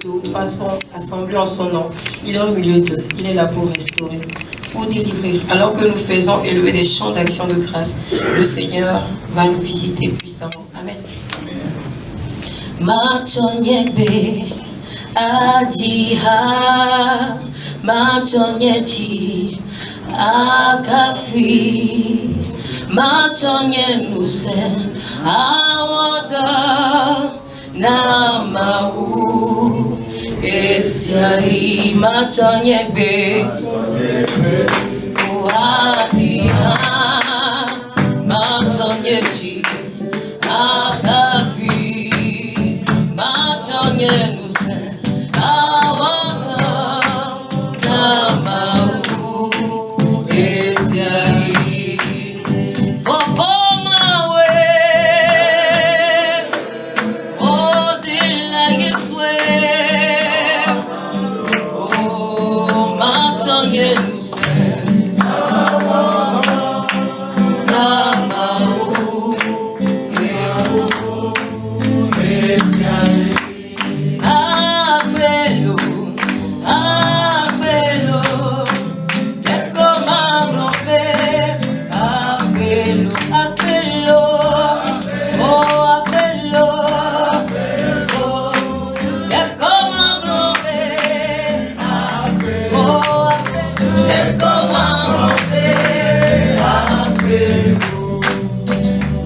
deux ou trois sont assemblés en son nom, il est au milieu d'eux, il est là pour restaurer, pour délivrer. Alors que nous faisons élever des chants d'action de grâce, le Seigneur va nous visiter puissamment. Amen. Machonyebe adiha machonyeji akafi machonyenuse awada namau esiai machonyebe adiha machonyeji akafi machonyenuse awada namau esiai.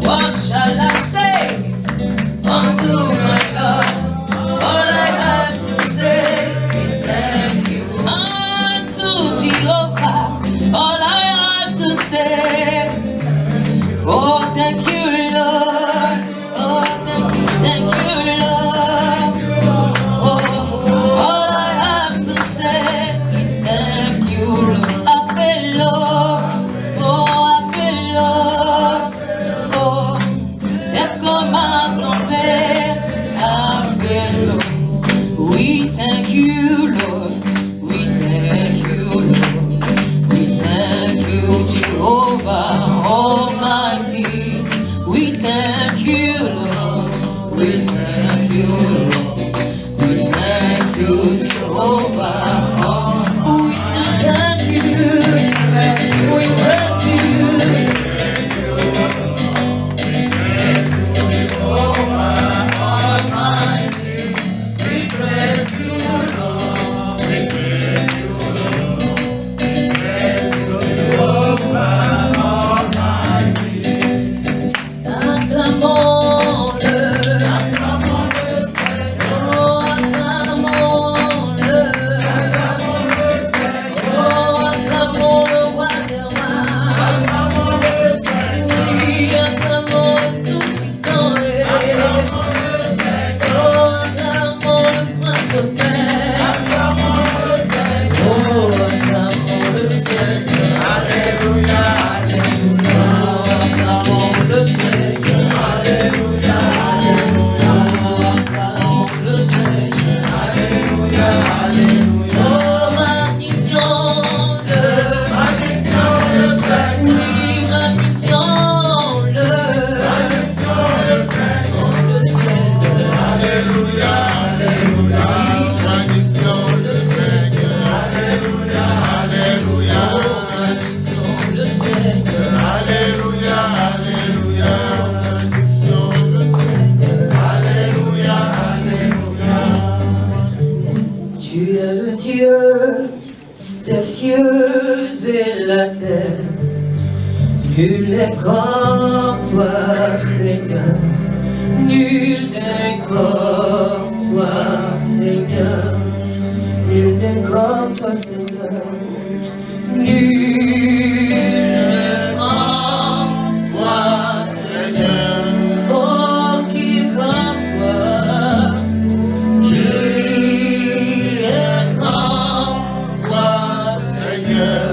What shall I say unto my God? All I have to say is thank you. Unto Jehovah, all I have to say, oh thank you Lord, oh thank you Lord. Oh, all I have to say is thank you Lord. Apelo, oh apelo. We thank you, Lord. We thank you, Lord. We thank you, Jehovah Almighty. We thank you, Lord. We thank you, Lord. We thank you, Jehovah. We thank you. We praise you. Des cieux et la terre, nul n'est comme toi, Seigneur, nul n'est comme toi, Seigneur, nul n'est comme toi, Seigneur, nul n'est comme toi, Seigneur, oh, qui est comme toi, qui est comme toi, Seigneur.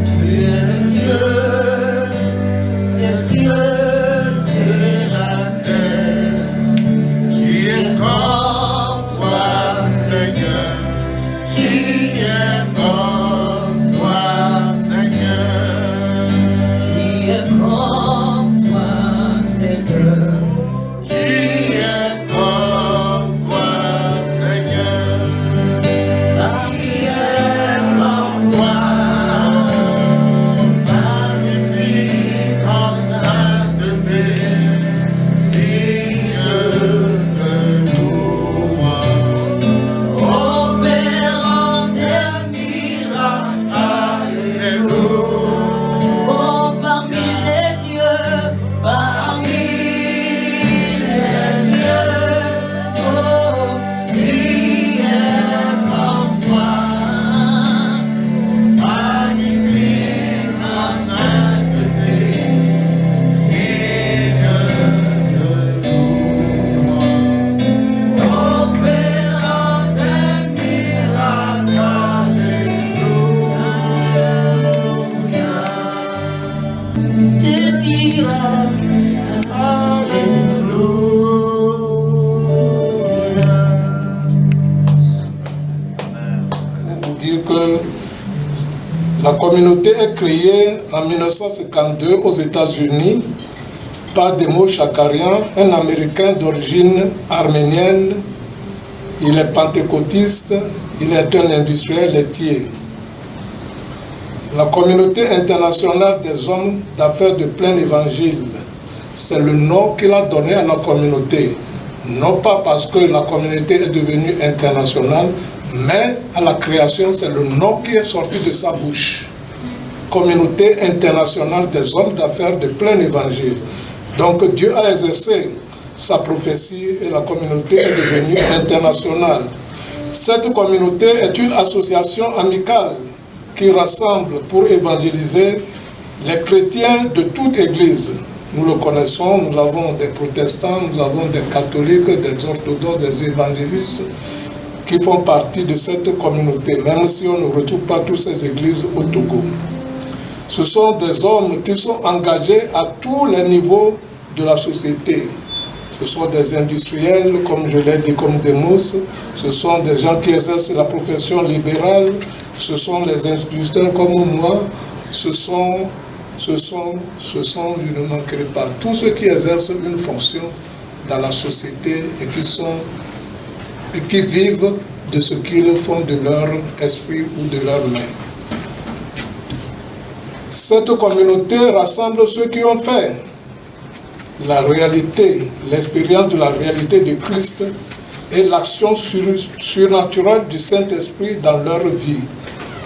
Tu es le Dieu des cieux et la terre, qui est comme toi, Seigneur. communauté est créée en 1952 aux États-Unis par Demo Shakarian, un Américain d'origine arménienne. Il est pentecôtiste, il est un industriel laitier. La communauté internationale des hommes d'affaires de plein évangile, c'est le nom qu'il a donné à la communauté. Non pas parce que la communauté est devenue internationale, mais à la création, c'est le nom qui est sorti de sa bouche. Communauté internationale des hommes d'affaires de plein évangile. Donc Dieu a exercé sa prophétie et la communauté est devenue internationale. Cette communauté est une association amicale qui rassemble pour évangéliser les chrétiens de toute église. Nous le connaissons, nous avons des protestants, nous avons des catholiques, des orthodoxes, des évangélistes qui font partie de cette communauté, même si on ne retrouve pas toutes ces églises au Togo. Ce sont des hommes qui sont engagés à tous les niveaux de la société. Ce sont des industriels, comme je l'ai dit, comme Demos. Ce sont des gens qui exercent la profession libérale. Ce sont les instituteurs comme moi. Ce sont, je ne manquerai pas, tous ceux qui exercent une fonction dans la société et qui vivent de ce qu'ils font de leur esprit ou de leur main. Cette communauté rassemble ceux qui ont fait la réalité, l'expérience de la réalité de Christ et l'action surnaturelle du Saint-Esprit dans leur vie.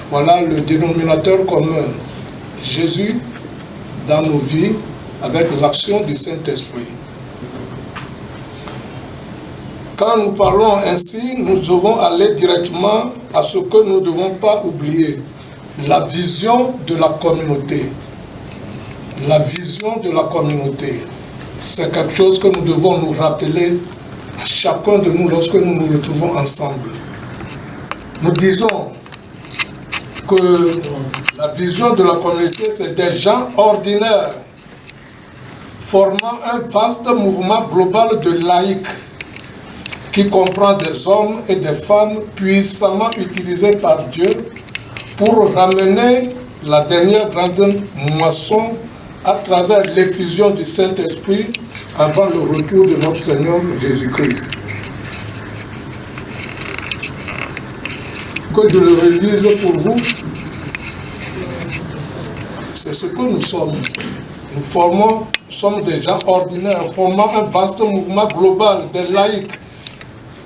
Voilà le dénominateur commun. Jésus dans nos vies avec l'action du Saint-Esprit. Quand nous parlons ainsi, nous devons aller directement à ce que nous ne devons pas oublier. La vision de la communauté. La vision de la communauté. C'est quelque chose que nous devons nous rappeler à chacun de nous lorsque nous nous retrouvons ensemble. Nous disons que la vision de la communauté, c'est des gens ordinaires formant un vaste mouvement global de laïcs qui comprend des hommes et des femmes puissamment utilisés par Dieu pour ramener la dernière grande moisson à travers l'effusion du Saint-Esprit avant le retour de notre Seigneur Jésus-Christ. Que je le relise pour vous. C'est ce que nous sommes. Nous sommes des gens ordinaires, formant un vaste mouvement global des laïcs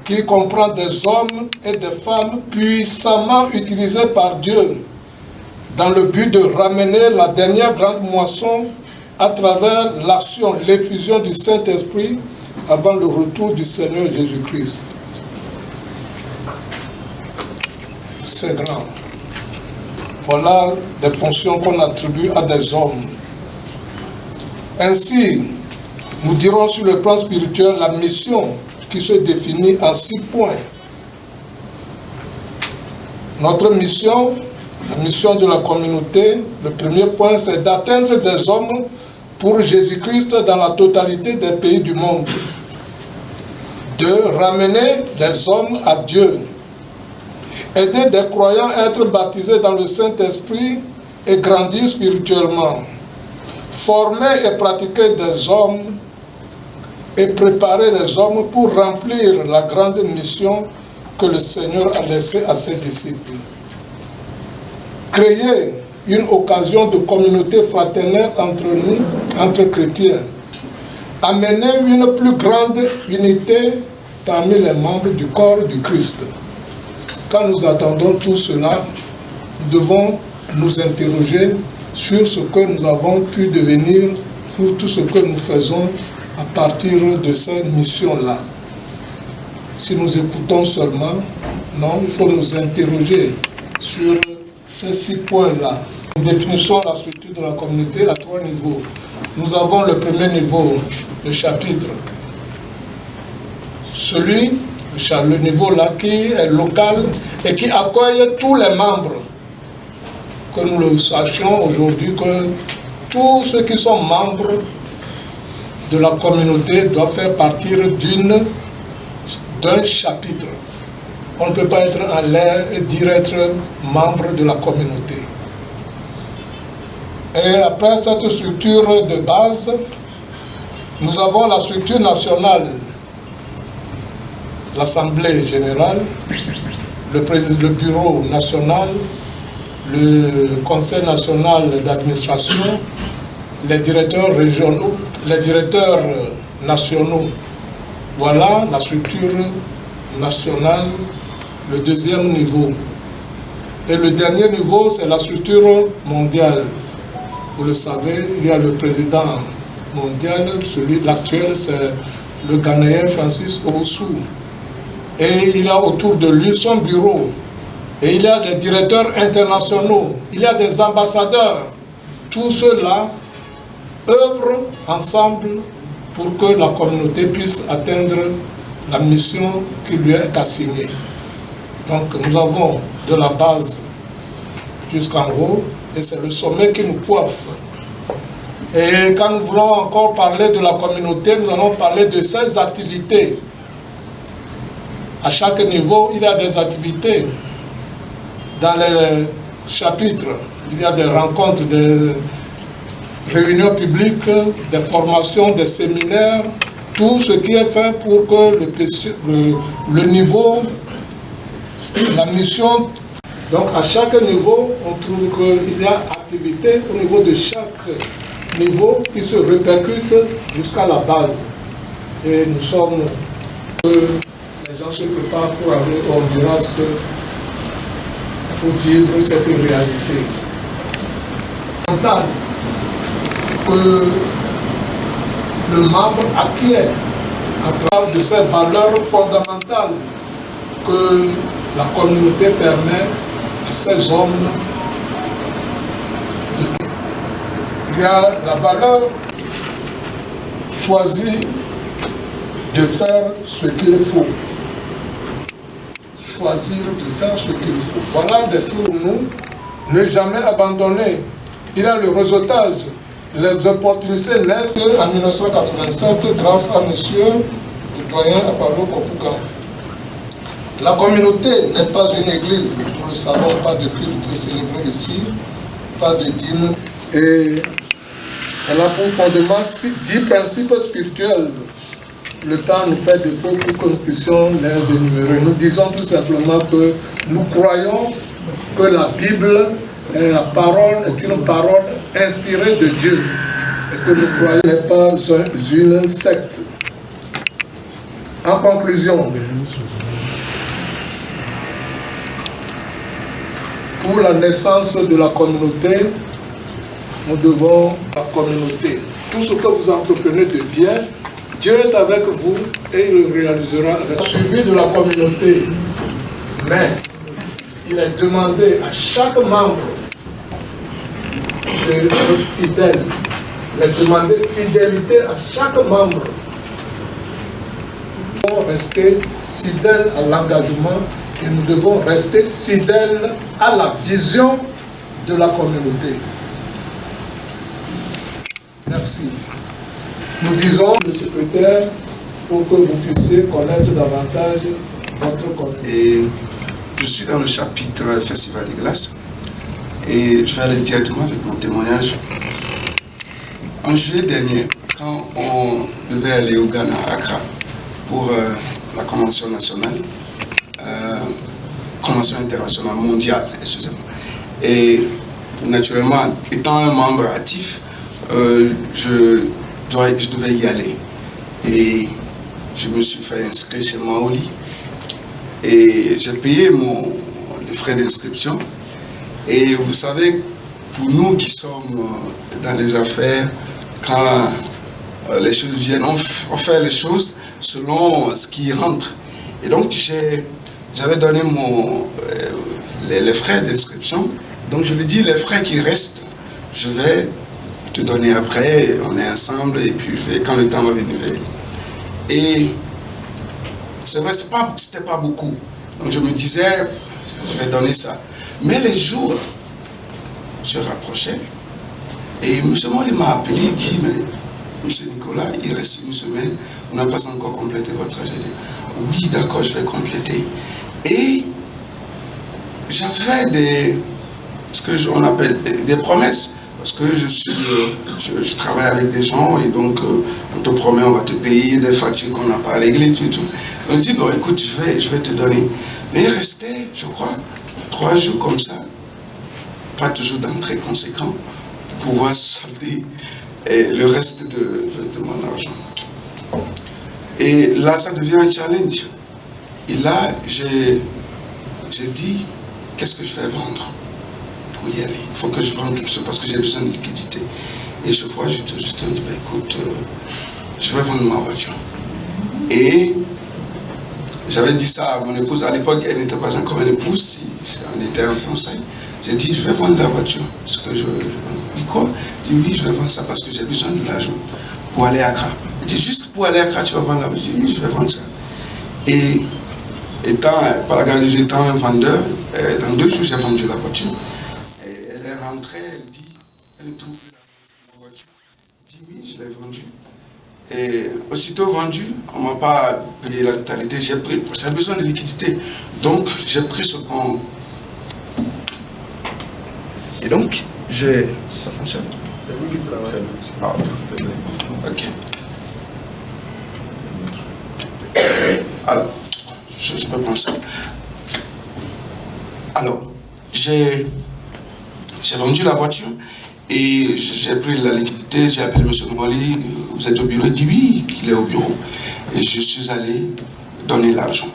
qui comprend des hommes et des femmes puissamment utilisés par Dieu dans le but de ramener la dernière grande moisson à travers l'action, l'effusion du Saint-Esprit avant le retour du Seigneur Jésus-Christ. C'est grand. Voilà des fonctions qu'on attribue à des hommes. Ainsi, nous dirons sur le plan spirituel la mission qui se définit en 6 points. Notre mission, la mission de la communauté, le premier point, c'est d'atteindre des hommes pour Jésus-Christ dans la totalité des pays du monde. 2. Ramener les hommes à Dieu. Aider des croyants à être baptisés dans le Saint-Esprit et grandir spirituellement. Former et pratiquer des hommes et préparer les hommes pour remplir la grande mission que le Seigneur a laissée à ses disciples. Créer une occasion de communauté fraternelle entre nous, entre chrétiens. Amener une plus grande unité parmi les membres du corps du Christ. Quand nous attendons tout cela, nous devons nous interroger sur ce que nous avons pu devenir, sur tout ce que nous faisons à partir de cette mission-là. Si nous écoutons seulement, non, il faut nous interroger sur ces 6 points-là. Nous définissons la structure de la communauté à 3 niveaux. Nous avons le premier niveau, le chapitre. Le niveau là qui est local et qui accueille tous les membres. Que nous le sachions aujourd'hui que tous ceux qui sont membres de la communauté doivent faire partie d'un chapitre. On ne peut pas être en l'air et dire être membre de la communauté. Et après cette structure de base, nous avons la structure nationale, l'Assemblée générale, le bureau national, le Conseil national d'administration, les directeurs régionaux, les directeurs nationaux. Voilà la structure nationale, le deuxième niveau. Et le dernier niveau, c'est la structure mondiale. Vous le savez, il y a le président mondial, celui l'actuel, c'est le Ghanéen Francis Owusu. Et il a autour de lui son bureau. Et il y a des directeurs internationaux, il y a des ambassadeurs. Tous ceux-là œuvrent ensemble pour que la communauté puisse atteindre la mission qui lui est assignée. Donc nous avons de la base jusqu'en haut, et c'est le sommet qui nous coiffe. Et quand nous voulons encore parler de la communauté, nous allons parler de ses activités. À chaque niveau, il y a des activités. Dans les chapitres, il y a des rencontres, des réunions publiques, des formations, des séminaires, tout ce qui est fait pour que le niveau, la mission. Donc à chaque niveau, on trouve qu'il y a activité au niveau de chaque niveau qui se répercute jusqu'à la base. Et nous sommes, les gens se préparent pour aller au Honduras pour vivre cette réalité. Que le membre acquiert à travers de ces valeurs fondamentales que la communauté permet à ces hommes de... Il y a la valeur choisie de faire ce qu'il faut. Choisir de faire ce qu'il faut. Voilà des choses pour nous, ne jamais abandonner. Il y a le réseautage. Les opportunités naissent en 1987 grâce à monsieur le doyen Apollo Kopuka. La communauté n'est pas une église, nous le savons, pas de culte célébré ici, pas de dîme. Et elle a pour fondement 10 principes spirituels. Le temps nous fait défaut pour que nous puissions les énumérer. Nous disons tout simplement que nous croyons que la Bible est une parole inspirée de Dieu. Et que nous croyons n'est pas une secte. En conclusion, pour la naissance de la communauté, nous devons la communauté. Tout ce que vous entreprenez de bien, Dieu est avec vous et il le réalisera avec vous. Suivi de la communauté, mais il est demandé à chaque membre d'être fidèle. Il est demandé fidélité à chaque membre. Nous devons rester fidèles à l'engagement et nous devons rester fidèles à la vision de la communauté. Merci. Nous disons le secrétaire pour que vous puissiez connaître davantage votre communauté. Et je suis dans le chapitre Festival des Glaces et je vais aller directement avec mon témoignage. En juillet dernier, quand on devait aller au Ghana, à Accra, pour la convention nationale, convention internationale mondiale, excusez-moi. Et naturellement, étant un membre actif, je devais y aller. Et je me suis fait inscrire chez Maoli. Et j'ai payé les frais d'inscription. Et vous savez, pour nous qui sommes dans les affaires, quand les choses viennent, on fait les choses selon ce qui rentre. Et donc, j'avais donné les frais d'inscription. Donc, je lui dis, les frais qui restent, je vais te donner après, on est ensemble, et puis quand le temps va venir. Et c'est vrai, c'était pas beaucoup. Donc, je me disais, je vais donner ça. Mais les jours se rapprochaient, et M. Moli m'a appelé, il dit, mais M. Nicolas, il reste une semaine, on n'a pas encore complété votre âge. J'ai dit, oui, d'accord, je vais compléter. Et j'avais ce qu'on appelle des promesses, parce parce que je travaille avec des gens et donc on te promet, on va te payer des factures qu'on n'a pas réglées, tout. On dit, bon écoute, je vais te donner. Mais il restait, je crois, 3 jours comme ça, pas toujours d'entrée conséquent, pour pouvoir solder le reste de mon argent. Et là, ça devient un challenge. Et là, j'ai dit, qu'est-ce que je vais vendre pour y aller? Il faut que je vende quelque chose parce que j'ai besoin de liquidité. Et je vois, je te dis, bah, écoute, je vais vendre ma voiture. Et j'avais dit ça à mon épouse. À l'époque, elle n'était pas encore une épouse, on était ensemble. J'ai dit, je vais vendre la voiture. Ce que je dis quoi? Je dis, oui, je vais vendre ça parce que j'ai besoin de l'argent pour aller à Accra. Je dis, juste pour aller à Accra, tu vas vendre la voiture? Je dis, oui, je vais vendre ça. Et par la grâce de Dieu, étant un vendeur, dans 2 jours, j'ai vendu la voiture. Et elle est rentrée, elle trouve la voiture. Je dis, oui, je l'ai vendue. Et aussitôt vendu, on ne m'a pas payé la totalité. J'avais besoin de liquidité. Donc, j'ai pris ce qu'on... Et donc, ça fonctionne? C'est lui qui travaille. Ah, ok. Alors, je peux prendre ça. Alors, j'ai vendu la voiture et j'ai pris la liquidité, j'ai appelé M. Mouali, vous êtes au bureau? Il dit oui, qu'il est au bureau. Et je suis allé donner l'argent.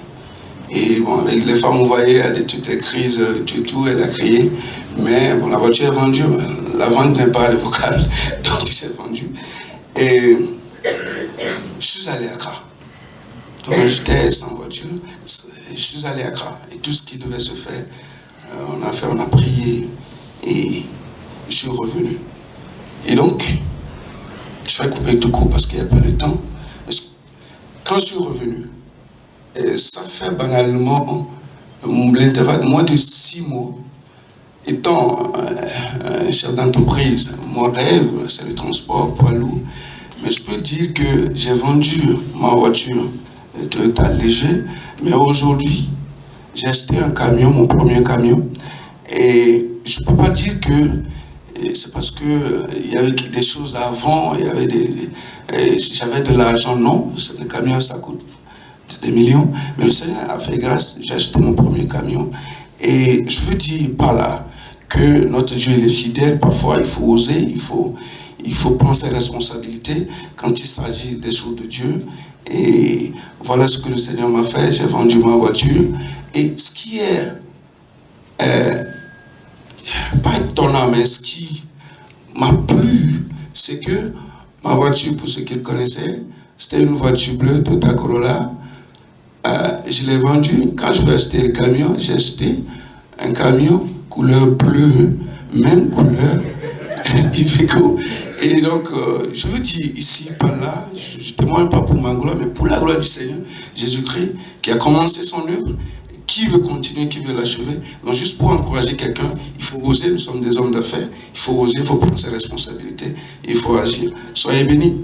Et bon, avec les femmes, vous voyez, il y a toutes les crises, tout, elle a crié. Mais bon, la voiture est vendue, la vente n'est pas révocable, donc c'est vendu. Et je suis allé à Accra. Donc j'étais sans voiture, je suis allé à Accra. Et tout ce qui devait se faire, on a prié et je suis revenu. Et donc, je vais couper tout court parce qu'il n'y a pas le temps. Quand je suis revenu, ça fait banalement l'intervalle de moins de 6 mois. Étant un chef d'entreprise, mon rêve, c'est le transport poids lourd. Mais je peux dire que j'ai vendu ma voiture Toyota léger, mais aujourd'hui, j'ai acheté un camion, mon premier camion. Et je ne peux pas dire que c'est parce qu'il y avait des choses avant, j'avais de l'argent, non. Le camion, ça coûte des millions. Mais le Seigneur a fait grâce, j'ai acheté mon premier camion. Et je veux dire par là que notre Dieu il est fidèle. Parfois, il faut oser, il faut prendre ses responsabilités quand il s'agit des choses de Dieu. Et voilà ce que le Seigneur m'a fait. J'ai vendu ma voiture. Et ce qui est pas étonnant, mais ce qui m'a plu, c'est que ma voiture, pour ceux qui le connaissaient, c'était une voiture bleue Toyota Corolla. Je l'ai vendue. Quand je vais acheter le camion, j'ai acheté un camion couleur bleue, même couleur Iveco. Et donc, je veux dire ici, par là, je ne témoigne pas pour ma gloire, mais pour la gloire du Seigneur, Jésus-Christ, qui a commencé son œuvre, qui veut continuer, qui veut l'achever. Donc, juste pour encourager quelqu'un, il faut oser, nous sommes des hommes d'affaires, il faut oser, il faut prendre ses responsabilités, et il faut agir. Soyez bénis.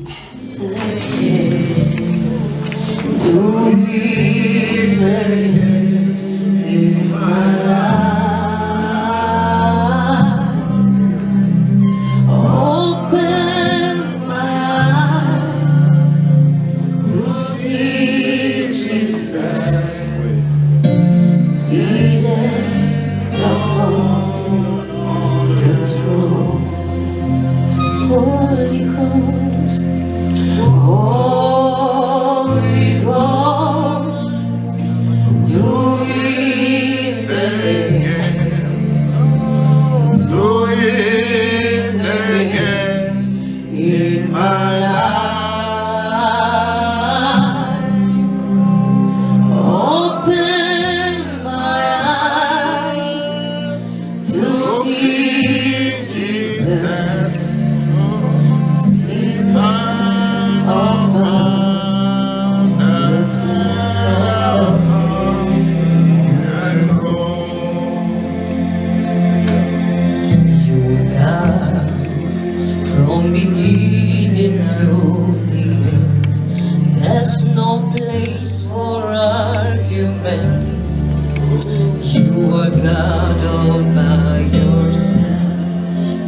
You are God all by yourself.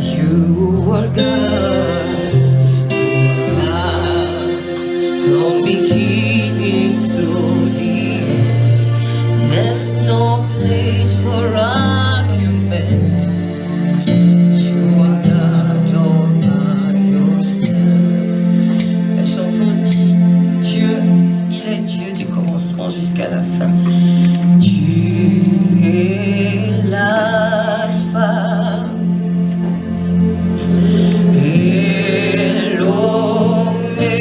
You are There's no place for argument. You are God all by yourself. La chanson dit Dieu, il est Dieu du commencement jusqu'à la fin. Tu es l'alpha et l'oméga.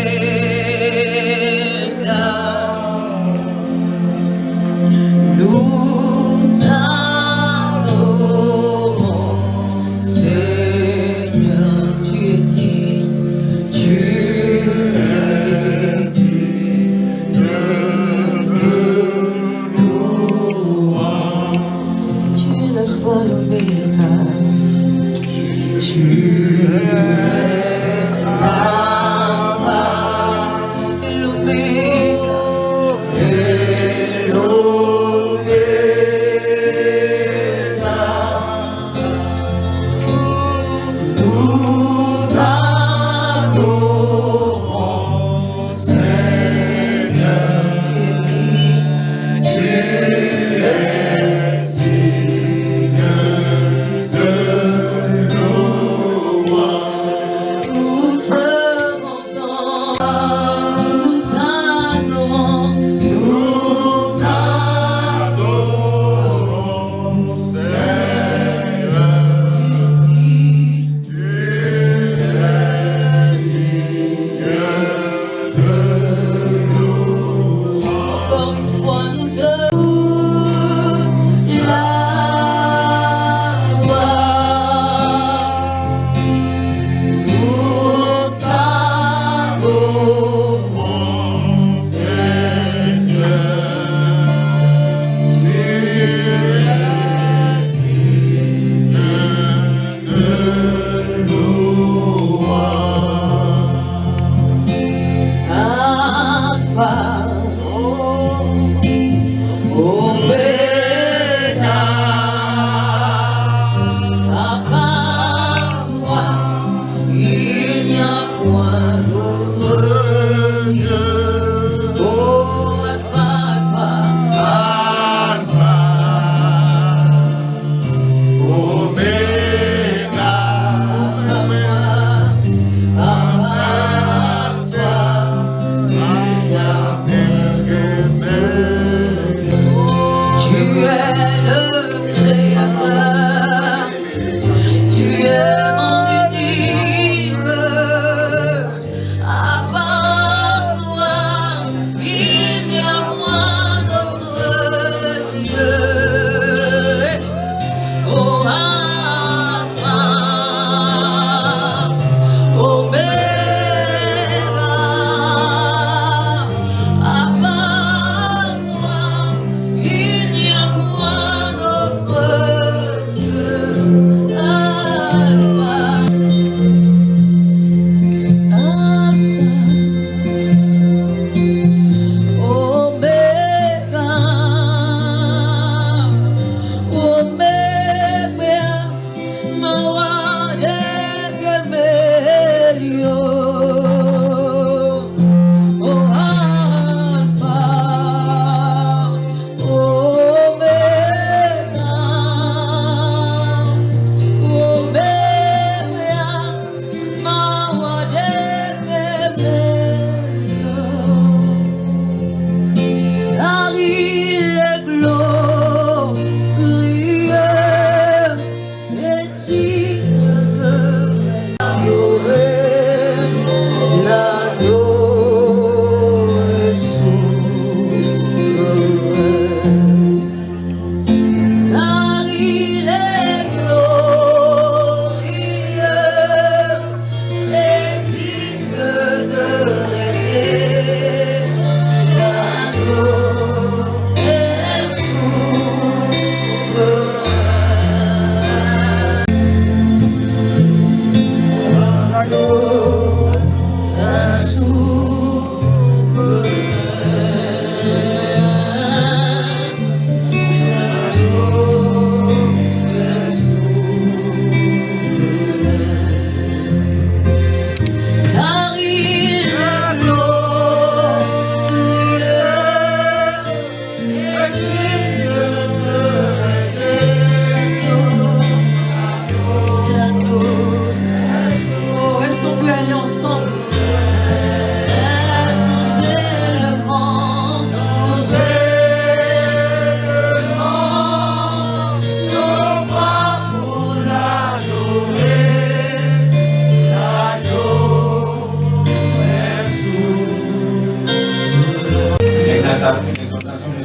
Nous t'adorons, Seigneur, tu es digne, tu es digne de nous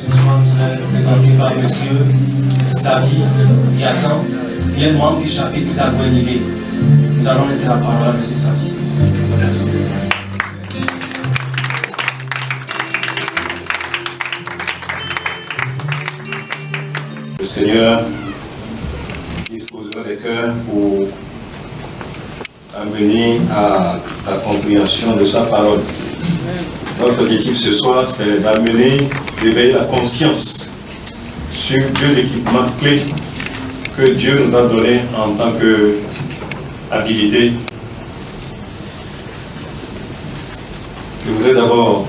ce soir nous est présenté par M. Savi Yatan. Il est membre du chapitre d'Aguenivé. Nous allons laisser la parole à M. Savi. Merci. Le Seigneur disposera des cœurs pour amener à la compréhension de sa parole. Notre objectif ce soir, c'est d'amener, d'éveiller la conscience sur deux équipements clés que Dieu nous a donnés en tant qu'habilité. Je voudrais d'abord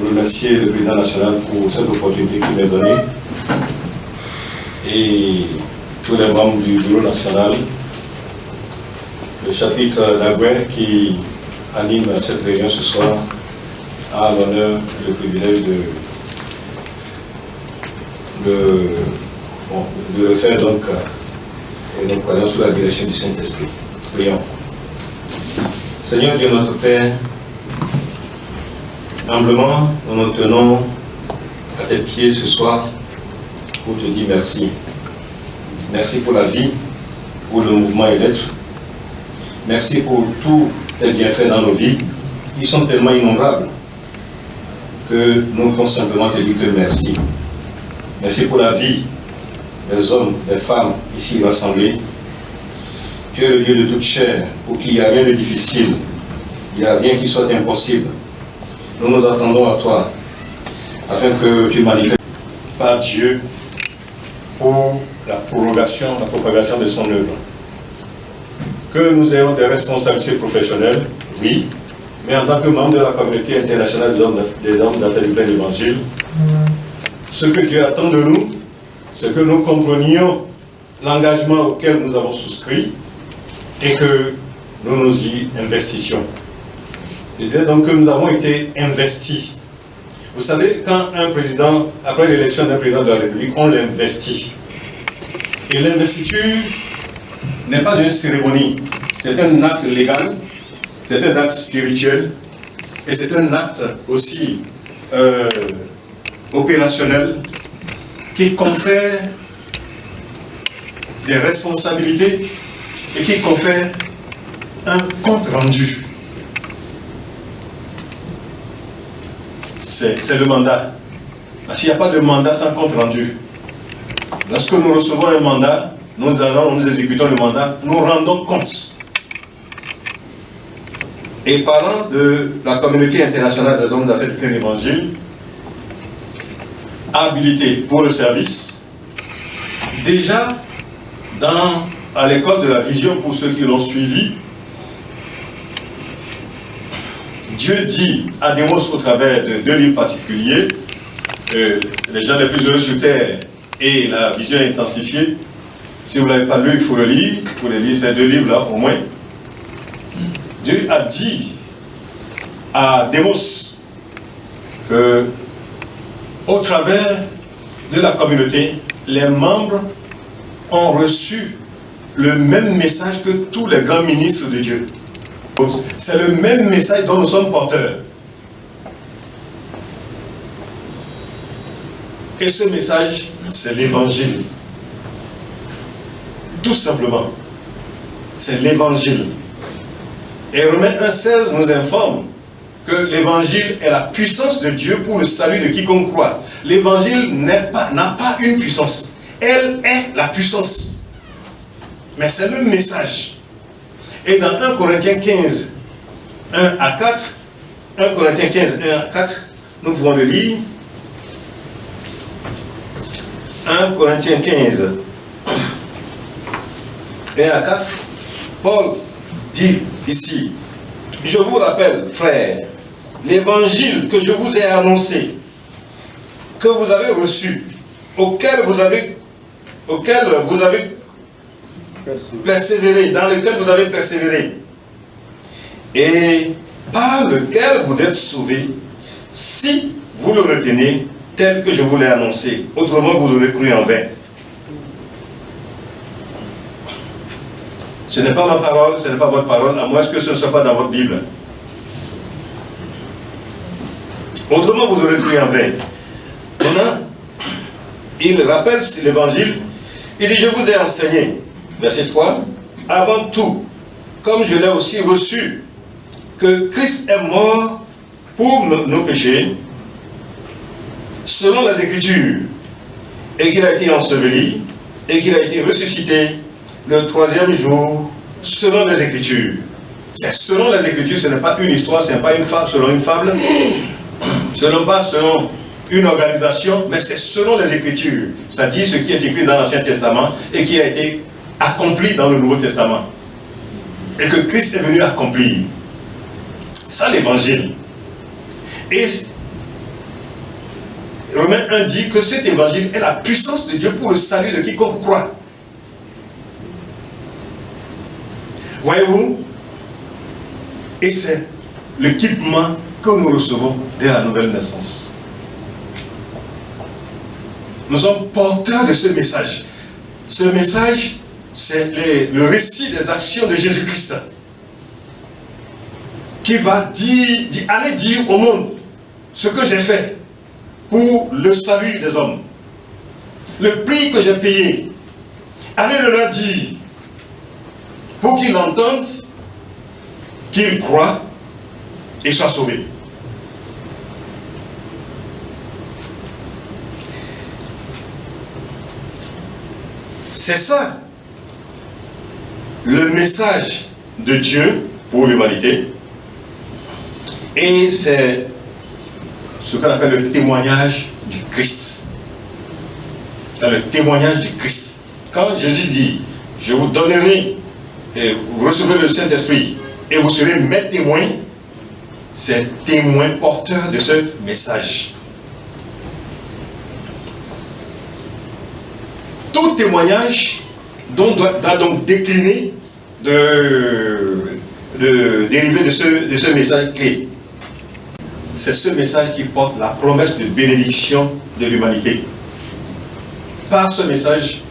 remercier le président national pour cette opportunité qu'il m'a donnée et tous les membres du bureau national, le chapitre d'Agouin qui anime cette réunion ce soir a l'honneur et le privilège de le faire donc, et donc prions sous la direction du Saint-Esprit. Prions. Seigneur Dieu notre Père, humblement nous nous tenons à tes pieds ce soir pour te dire merci. Merci pour la vie, pour le mouvement et l'être. Merci pour tous tes bienfaits dans nos vies. Ils sont tellement innombrables que nous pouvons simplement te dire que merci. Merci pour la vie des hommes, des femmes ici rassemblés. Tu es le Dieu de toute chair, pour qu'il n'y ait rien de difficile, il n'y a rien qui soit impossible. Nous nous attendons à toi, afin que tu manifestes par Dieu pour la prolongation, la propagation de son œuvre. Que nous ayons des responsabilités professionnelles, oui, mais en tant que membre de la communauté internationale des hommes d'affaires du plein évangile, ce que Dieu attend de nous, c'est que nous comprenions l'engagement auquel nous avons souscrit et que nous nous y investissions. Je disais donc que nous avons été investis. Vous savez, quand un président, après l'élection d'un président de la République, on l'investit. Et l'investiture n'est pas une cérémonie, c'est un acte légal, c'est un acte spirituel, et c'est un acte aussi opérationnel qui confère des responsabilités et qui confère un compte rendu. C'est le mandat. Parce qu'il n'y a pas de mandat sans compte rendu. Lorsque nous recevons un mandat, nous exécutons le mandat, nous rendons compte. Et parlant de la communauté internationale des hommes d'affaires du plein évangile, habilité pour le service, déjà à l'école de la vision, pour ceux qui l'ont suivi, Dieu dit à Démos au travers de deux livres particuliers, les gens les plus heureux sur terre et la vision intensifiée. Si vous ne l'avez pas lu, il faut le lire. Il faut lire ces deux livres-là au moins. Dieu a dit à Démos que au travers de la communauté, les membres ont reçu le même message que tous les grands ministres de Dieu. C'est le même message dont nous sommes porteurs. Et ce message, c'est l'évangile. Tout simplement. C'est l'évangile. Et Romains 1,16 nous informe que l'évangile est la puissance de Dieu pour le salut de quiconque croit. L'évangile n'a pas une puissance. Elle est la puissance. Mais c'est le message. Et dans 1 Corinthiens 15, 1 à 4, 1 Corinthiens 15, 1 à 4, nous pouvons le lire. 1 Corinthiens 15, 1 à 4, Paul dit ici, je vous rappelle, frères, l'évangile que je vous ai annoncé, que vous avez reçu, auquel vous avez persévéré, dans lequel vous avez persévéré, et par lequel vous êtes sauvés, si vous le retenez tel que je vous l'ai annoncé. Autrement, vous aurez cru en vain. Ce n'est pas ma parole, ce n'est pas votre parole, à moins que ce ne soit pas dans votre Bible. Autrement, vous aurez cru en vain. Maintenant, il rappelle l'évangile. Il dit, je vous ai enseigné, verset 3, avant tout, comme je l'ai aussi reçu, que Christ est mort pour nos péchés, selon les Écritures, et qu'il a été enseveli, et qu'il a été ressuscité le 3e jour, selon les Écritures. C'est selon les Écritures, ce n'est pas une histoire, ce n'est pas une fable selon une fable, selon une organisation, mais c'est selon les Écritures. C'est-à-dire ce qui est écrit dans l'Ancien Testament et qui a été accompli dans le Nouveau Testament. Et que Christ est venu accomplir. Ça, l'évangile. Et Romains 1 dit que cet évangile est la puissance de Dieu pour le salut de quiconque croit. Voyez-vous? Et c'est l'équipement que nous recevons dès la nouvelle naissance. Nous sommes porteurs de ce message. Ce message, c'est le récit des actions de Jésus-Christ qui va aller dire au monde ce que j'ai fait pour le salut des hommes. Le prix que j'ai payé. Allez le leur dire pour qu'ils l'entendent, qu'ils croient et soient sauvés. C'est ça le message de Dieu pour l'humanité. Et c'est ce qu'on appelle le témoignage du Christ. C'est le témoignage du Christ. Quand Jésus dit, je vous donnerai, et vous recevrez le Saint-Esprit, et vous serez mes témoins, c'est témoin porteur de ce message. Tout témoignage doit donc décliner, dériver de ce message clé. C'est ce message qui porte la promesse de bénédiction de l'humanité. Par ce message,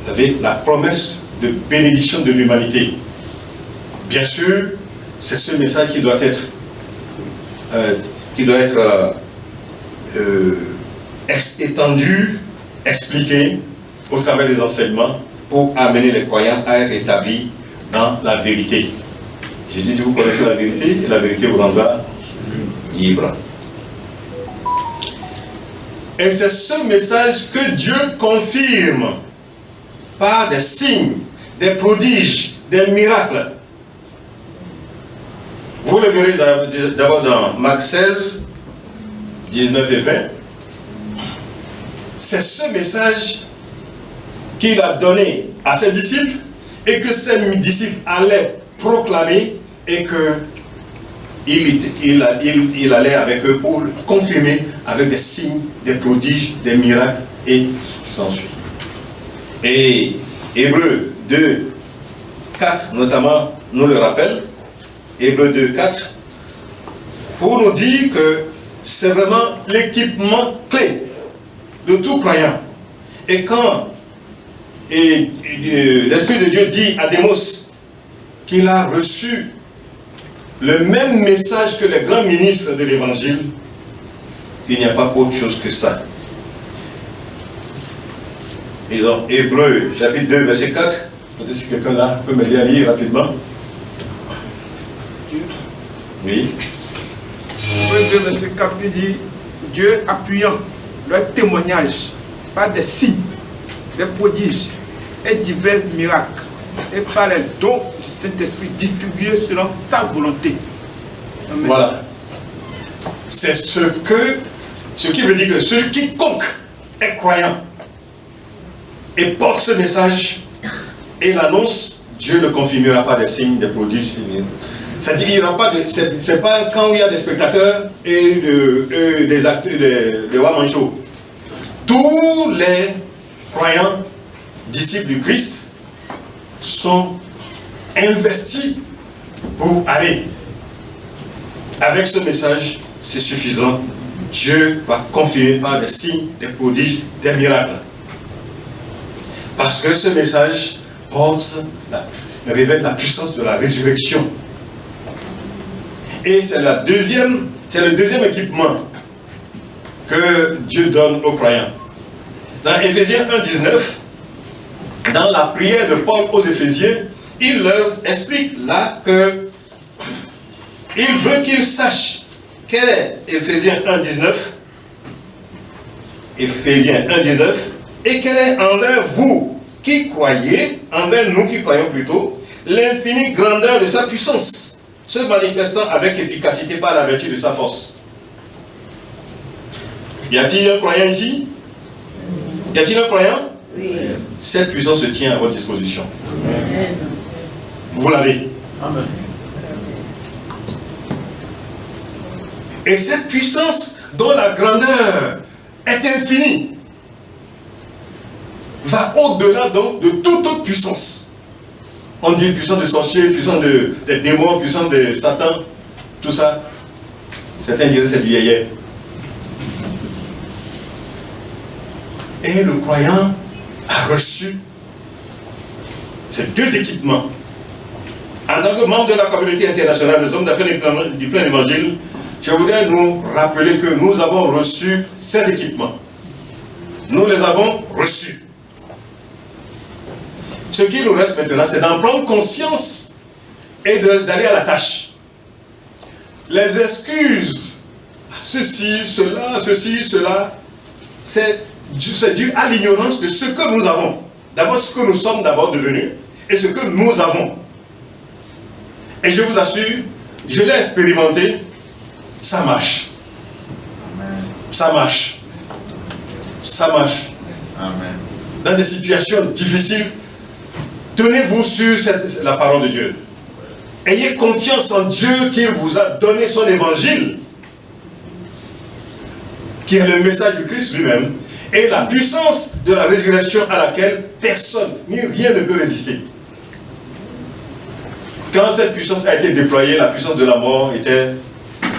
vous avez la promesse de bénédiction de l'humanité. Bien sûr, c'est ce message qui doit être étendu, expliqué au travers des enseignements pour amener les croyants à être établis dans la vérité. J'ai dit de vous connaître la vérité et la vérité vous rendra libre. Et c'est ce message que Dieu confirme par des signes, des prodiges, des miracles. Vous le verrez d'abord dans Marc 16, 19 et 20. C'est ce message qu'il a donné à ses disciples et que ses disciples allaient proclamer et qu'il allait avec eux pour confirmer avec des signes, des prodiges, des miracles et ce qui s'ensuit. Et Hébreux 2, 4 notamment nous le rappelle. Hébreux 2, 4 pour nous dire que c'est vraiment l'équipement clé de tout croyant. Et quand l'Esprit de Dieu dit à Démos qu'il a reçu le même message que les grands ministres de l'Évangile, il n'y a pas autre chose que ça. Et dans Hébreux chapitre 2 verset 4, peut-être si quelqu'un là peut m'aider à lire rapidement. Oui. Hébreux 2 verset 4 qui dit, Dieu appuyant leur témoignage par des signes, des prodiges et divers miracles, et par les dons du Saint-Esprit distribués selon sa volonté. Amen. Voilà. C'est ce qui veut dire que quiconque est croyant et porte ce message et l'annonce, Dieu le confirmera par des signes, des prodiges. C'est-à-dire qu'il n'y aura pas de. C'est pas quand il y a des spectateurs et des acteurs, des one-man-show. Tous les croyants, disciples du Christ, sont investis pour aller. Avec ce message, c'est suffisant. Dieu va confirmer par des signes, des prodiges, des miracles. Parce que ce message révèle la puissance de la résurrection. Et c'est le deuxième équipement que Dieu donne aux croyants. Dans Éphésiens 1,19, dans la prière de Paul aux Éphésiens, il leur explique là que il veut qu'ils sachent quel est Éphésiens 1,19, Éphésiens 1,19, et quel est envers vous qui croyez, envers nous qui croyons plutôt, l'infinie grandeur de sa puissance, se manifestant avec efficacité par la vertu de sa force. Y a-t-il un croyant ici? Y a-t-il un croyant? Oui. Cette puissance se tient à votre disposition. Vous l'avez. Amen. Et cette puissance dont la grandeur est infinie va au-delà donc de toute autre puissance. On dit puissance de sorcier, puissance des démons, puissance de Satan, tout ça. Certains diraient c'est du yéyé. Et le croyant a reçu ces deux équipements. En tant que membre de la communauté internationale des hommes d'affaires du plein évangile, je voudrais nous rappeler que nous avons reçu ces équipements. Nous les avons reçus. Ce qui nous reste maintenant, c'est d'en prendre conscience et d'aller à la tâche. Les excuses, ceci, cela, c'est dû à l'ignorance de ce que nous avons. D'abord, ce que nous sommes d'abord devenus et ce que nous avons. Et je vous assure, je l'ai expérimenté, ça marche. Ça marche. Ça marche. Amen. Dans des situations difficiles, tenez-vous sur la parole de Dieu. Ayez confiance en Dieu qui vous a donné son évangile, qui est le message du Christ lui-même, et la puissance de la résurrection à laquelle personne, ni rien ne peut résister. Quand cette puissance a été déployée, la puissance de la mort était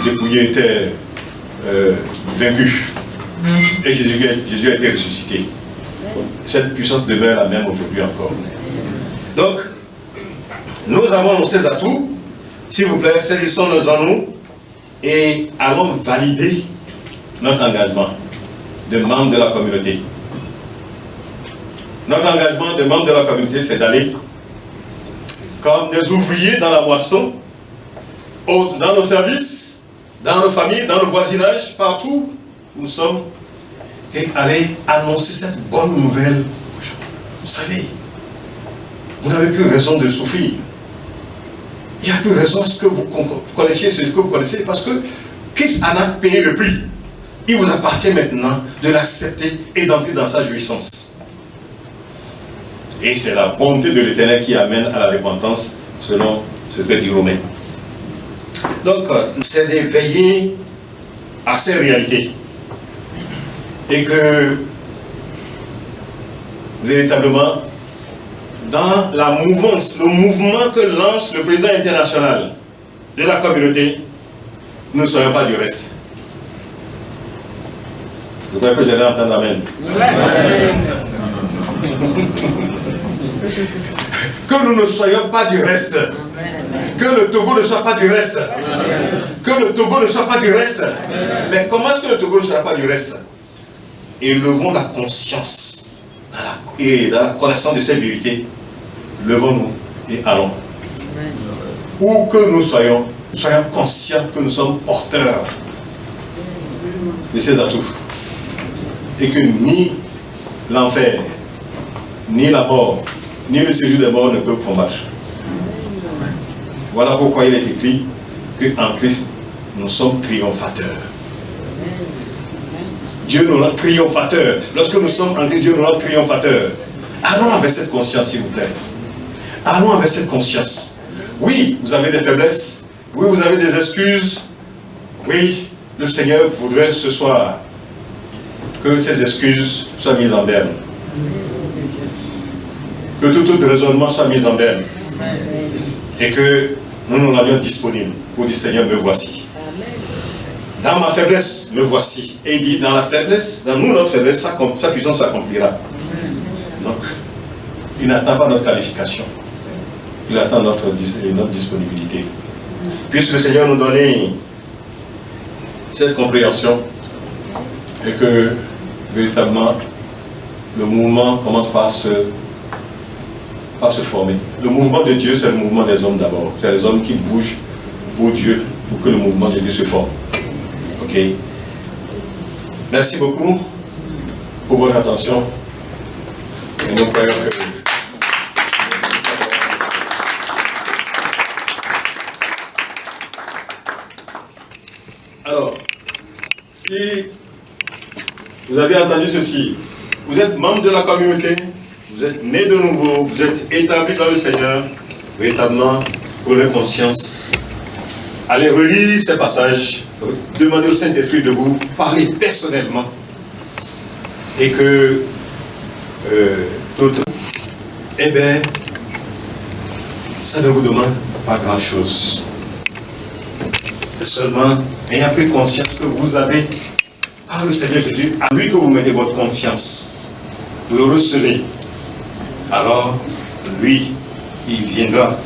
dépouillée, était vaincue. Et Jésus a été ressuscité. Cette puissance demeure la même aujourd'hui encore. Donc, nous avons ces atouts. S'il vous plaît, saisissons-nous en nous et allons valider notre engagement de membre de la communauté. Notre engagement de membre de la communauté, c'est d'aller comme des ouvriers dans la moisson, dans nos services, dans nos familles, dans nos voisinages, partout où nous sommes, et aller annoncer cette bonne nouvelle. Vous savez, vous n'avez plus raison de souffrir. Il n'y a plus raison de ce que vous connaissiez, ce que vous connaissez, parce que Christ en a payé le prix. Il vous appartient maintenant de l'accepter et d'entrer dans sa jouissance. Et c'est la bonté de l'Éternel qui amène à la repentance, selon ce que dit Romain. Donc, c'est de veiller à ces réalités. Et que, véritablement, dans la mouvance, le mouvement que lance le président international de la communauté, nous ne soyons pas du reste. Je crois que j'allais entendre Amen. Que nous ne soyons pas du reste. Que le Togo ne soit pas du reste. Que le Togo ne soit pas du reste. Mais comment est-ce que le Togo ne sera pas du reste? Élevons la conscience et dans la connaissance de ces vérités. Levons-nous et allons. Où que nous soyons conscients que nous sommes porteurs de ces atouts. Et que ni l'enfer, ni la mort, ni le séjour des morts ne peuvent combattre. Voilà pourquoi il est écrit qu'en Christ, nous sommes triomphateurs. Dieu nous rend triomphateurs. Lorsque nous sommes en Christ, Dieu nous rend triomphateurs. Allons avec cette conscience, s'il vous plaît. Allons avec cette conscience. Oui, vous avez des faiblesses. Oui, vous avez des excuses. Oui, le Seigneur voudrait ce soir que ces excuses soient mises en berne. Que tout autre raisonnement soit mis en berne. Et que nous nous rendions disponibles pour dire Seigneur, me voici. Dans ma faiblesse, me voici. Et il dit, dans la faiblesse, dans nous, notre faiblesse, sa puissance s'accomplira. Donc, il n'attend pas notre qualification. Il attend notre disponibilité. Puisse le Seigneur nous donner cette compréhension et que, véritablement, le mouvement commence par se former. Le mouvement de Dieu, c'est le mouvement des hommes d'abord. C'est les hommes qui bougent pour Dieu, pour que le mouvement de Dieu se forme. Ok? Merci beaucoup pour votre attention. Et nous croyons que... Alors, si vous avez entendu ceci, vous êtes membre de la communauté, vous êtes né de nouveau, vous êtes établi dans le Seigneur, véritablement, prenez conscience. Allez relire ces passages, demandez au Saint-Esprit de vous parler personnellement et que eh bien, ça ne vous demande pas grand-chose. Seulement, ayant pris conscience que vous avez, par le Seigneur Jésus, à lui que vous mettez votre confiance, vous le recevez. Alors, lui, il viendra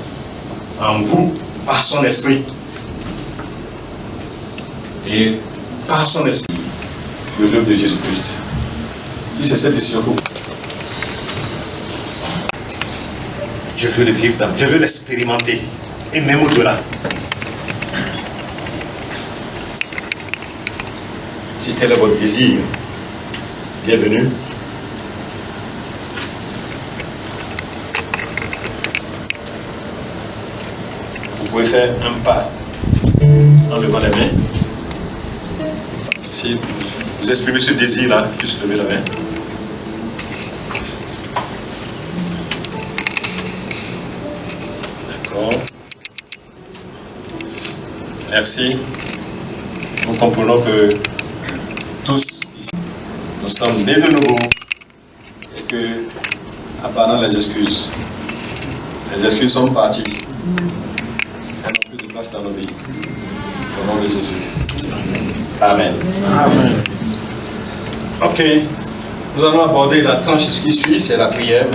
en vous par son esprit. Et par son esprit, de l'œuvre de Jésus-Christ. Si c'est cette décision pour vous. Je veux le vivre, je veux l'expérimenter. Et même au-delà. Si tel est votre désir, bienvenue. Vous pouvez faire un pas en levant la main. Si vous exprimez ce désir-là, juste levez la main. D'accord. Merci. Nous comprenons que tous ici, nous sommes nés de nouveau et que, apparemment, les excuses sont parties. Elles n'ont plus de place dans nos vies. Au nom de Jésus. Amen. Amen. Ok. Nous allons aborder la tranche qui suit, c'est la prière.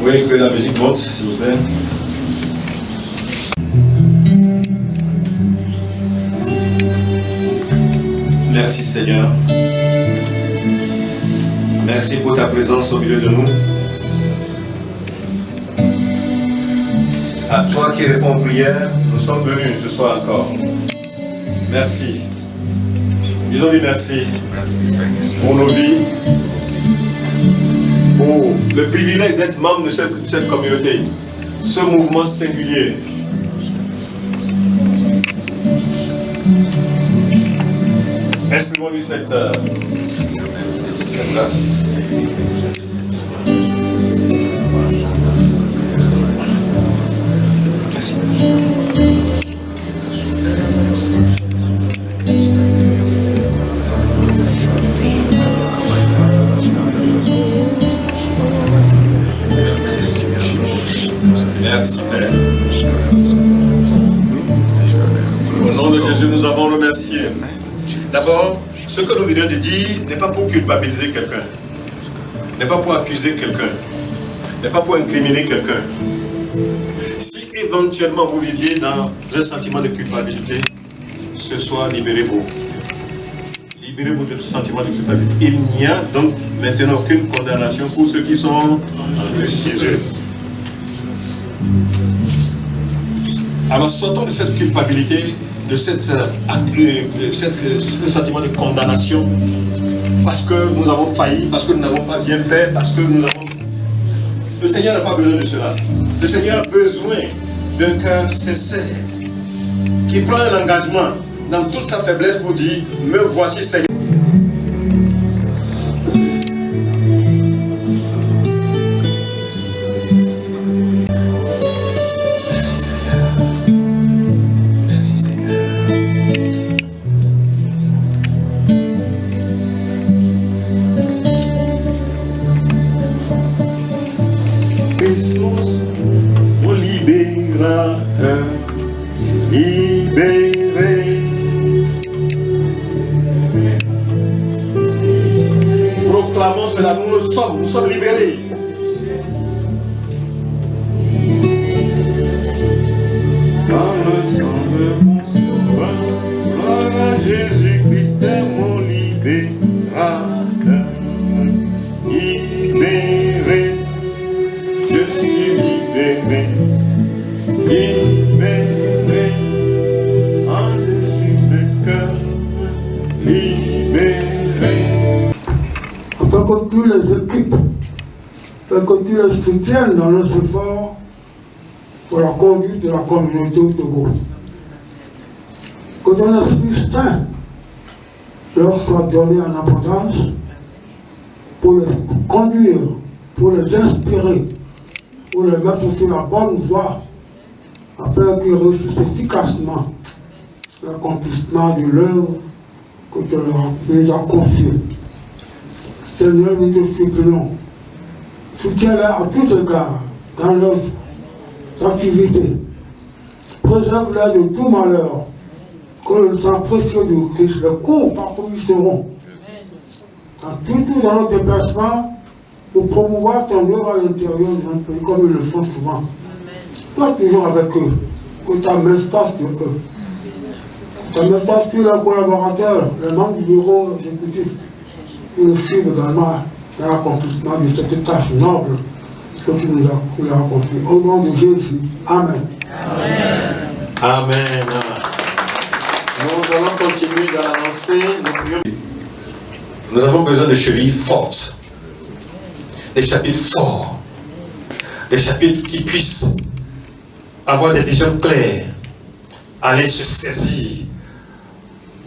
Oui, que la musique monte, s'il vous plaît. Merci Seigneur. Merci pour ta présence au milieu de nous. À toi qui réponds aux prières, nous sommes venus ce soir encore. Merci. Disons-lui merci pour nos vies, pour le privilège d'être membre de cette communauté, ce mouvement singulier. Exprimons-lui cette grâce. Merci Père. Au nom de Jésus, nous avons remercié. D'abord, ce que nous venons de dire n'est pas pour culpabiliser quelqu'un, n'est pas pour accuser quelqu'un, n'est pas pour incriminer quelqu'un. Si éventuellement vous viviez dans un sentiment de culpabilité, ce soir, libérez-vous. Libérez-vous de ce sentiment de culpabilité. Il n'y a donc maintenant aucune condamnation pour ceux qui sont en Christ Jésus. Alors sortons de cette culpabilité, de ce sentiment de condamnation, parce que nous avons failli, parce que nous n'avons pas bien fait, parce que nous avons... Le Seigneur n'a pas besoin de cela. Le Seigneur a besoin d'un cœur sincère, qui prend un engagement dans toute sa faiblesse pour dire, me voici Seigneur. Vous libérera, libéré. Proclamons cela, nous sommes libérés. Dans le tu les équipes et que tu les soutiennes dans leurs efforts pour la conduite de la communauté au Togo. Que ton esprit saint leur soit donné en abondance pour les conduire, pour les inspirer, pour les mettre sur la bonne voie, afin qu'ils réussissent efficacement l'accomplissement de l'œuvre que tu nous as confiée. Seigneur, nous te supplions, soutiens-les à tous égards dans leurs activités, préserve-les de tout malheur, que le sang précieux du Christ les couvre partout où ils seront, tout dans nos déplacements, pour promouvoir ton œuvre à l'intérieur de notre pays, comme ils le font souvent. Toi, toujours avec eux, que ta main passe sur eux. Ta main passe sur leurs collaborateurs, les membres du bureau exécutif, qui le suivent également dans l'accomplissement de cette tâche noble que tu nous as accomplie. Au nom de Jésus. Amen. Amen. Amen. Nous allons continuer dans l'annoncer. Nous avons besoin de chevilles fortes, des chapitres forts, des chapitres qui puissent avoir des visions claires, aller se saisir.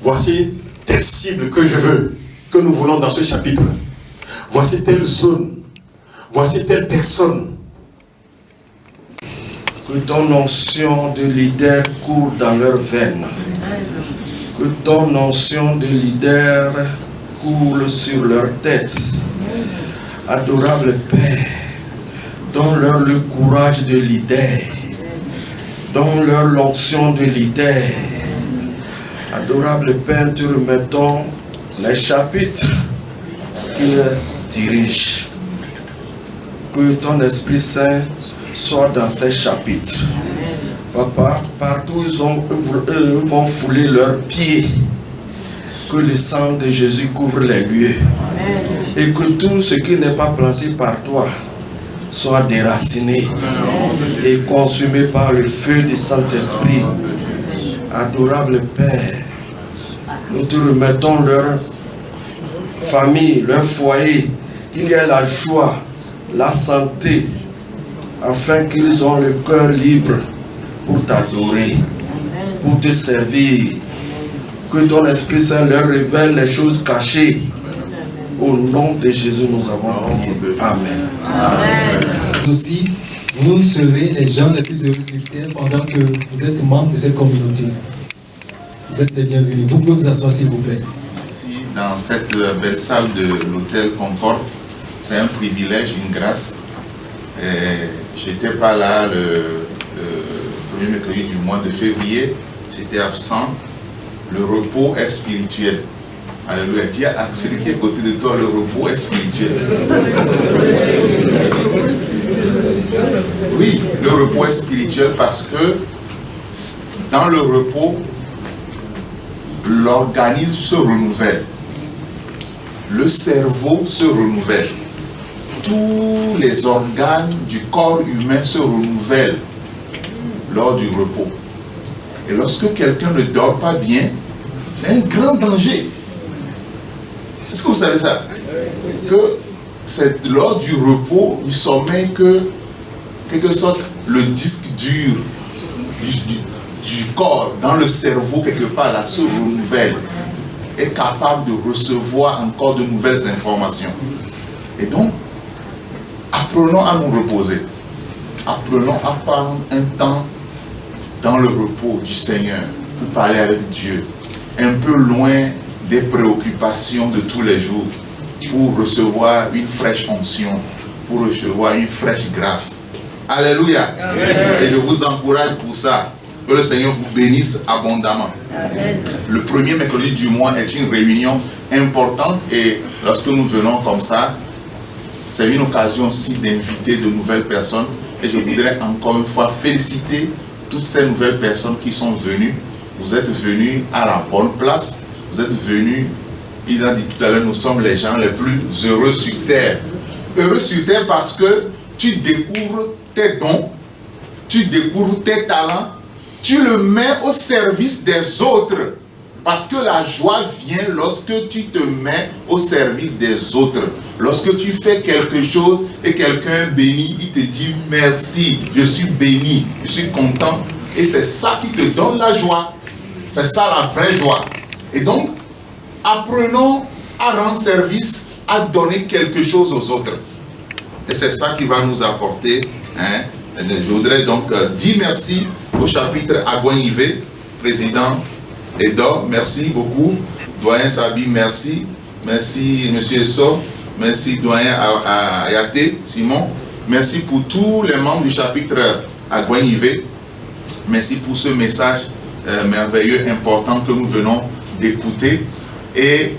Voici telle cible que je veux, que nous voulons dans ce chapitre. Voici telle zone, voici telle personne. Que ton onction de leader coule dans leurs veines. Que ton onction de leader coule sur leur tête. Adorable Père, donne-leur le courage de leader. Donne-leur l'onction de leader. Adorable Père, te remettons les chapitres qu'ils dirigent. Que ton Esprit Saint soit dans ces chapitres. Papa, partout ils vont fouler leurs pieds. Que le sang de Jésus couvre les lieux. Et que tout ce qui n'est pas planté par toi soit déraciné et consumé par le feu du Saint-Esprit. Adorable Père, nous te remettons leur famille, leur foyer, qu'il y ait la joie, la santé, afin qu'ils aient le cœur libre pour t'adorer, pour te servir. Que ton Esprit Saint leur révèle les choses cachées. Au nom de Jésus, nous avons prié. Amen. Amen. Aussi, vous serez les gens les plus heureux sur terre pendant que vous êtes membres de cette communauté. Vous êtes les bienvenus. Vous pouvez vous asseoir, s'il vous plaît. Ici, dans cette belle salle de l'hôtel Concorde, c'est un privilège, une grâce. Je n'étais pas là le premier mercredi du mois de février. J'étais absent. Le repos est spirituel. Alléluia. Dis à celui qui est à côté de toi, le repos est spirituel. Oui, le repos est spirituel parce que dans le repos, l'organisme se renouvelle. Le cerveau se renouvelle. Tous les organes du corps humain se renouvellent lors du repos. Et lorsque quelqu'un ne dort pas bien, c'est un grand danger. Est-ce que vous savez ça? Que c'est lors du repos, du sommeil, que, quelque sorte, le disque dur du corps, dans le cerveau, quelque part là, se renouvelle, est capable de recevoir encore de nouvelles informations. Et donc, apprenons à nous reposer. Apprenons à prendre un temps dans le repos du Seigneur pour parler avec Dieu, un peu loin des préoccupations de tous les jours, pour recevoir une fraîche onction, pour recevoir une fraîche grâce. Alléluia. Amen. Et je vous encourage pour ça. Que le Seigneur vous bénisse abondamment. Amen. Le premier mercredi du mois est une réunion importante et lorsque nous venons comme ça, c'est une occasion aussi d'inviter de nouvelles personnes. Et je voudrais encore une fois féliciter toutes ces nouvelles personnes qui sont venues. Vous êtes venus à la bonne place. Vous êtes venus, il a dit tout à l'heure, nous sommes les gens les plus heureux sur terre. Heureux sur terre parce que tu découvres tes dons, tu découvres tes talents, tu le mets au service des autres Parce que la joie vient lorsque tu te mets au service des autres. Lorsque tu fais quelque chose et quelqu'un bénit, il te dit merci, je suis béni, je suis content. Et c'est ça qui te donne la joie. C'est ça la vraie joie. Et donc, apprenons à rendre service, à donner quelque chose aux autres. Et c'est ça qui va nous apporter. Hein. Je voudrais donc dire merci au chapitre Agouin-Yvé, président Edor, merci beaucoup. Doyen Sabi, merci. Merci M. Esso. Merci doyen Ayaté, Simon. Merci pour tous les membres du chapitre Agouin-Yvé. Merci pour ce message merveilleux, important que nous venons d'écouter. Et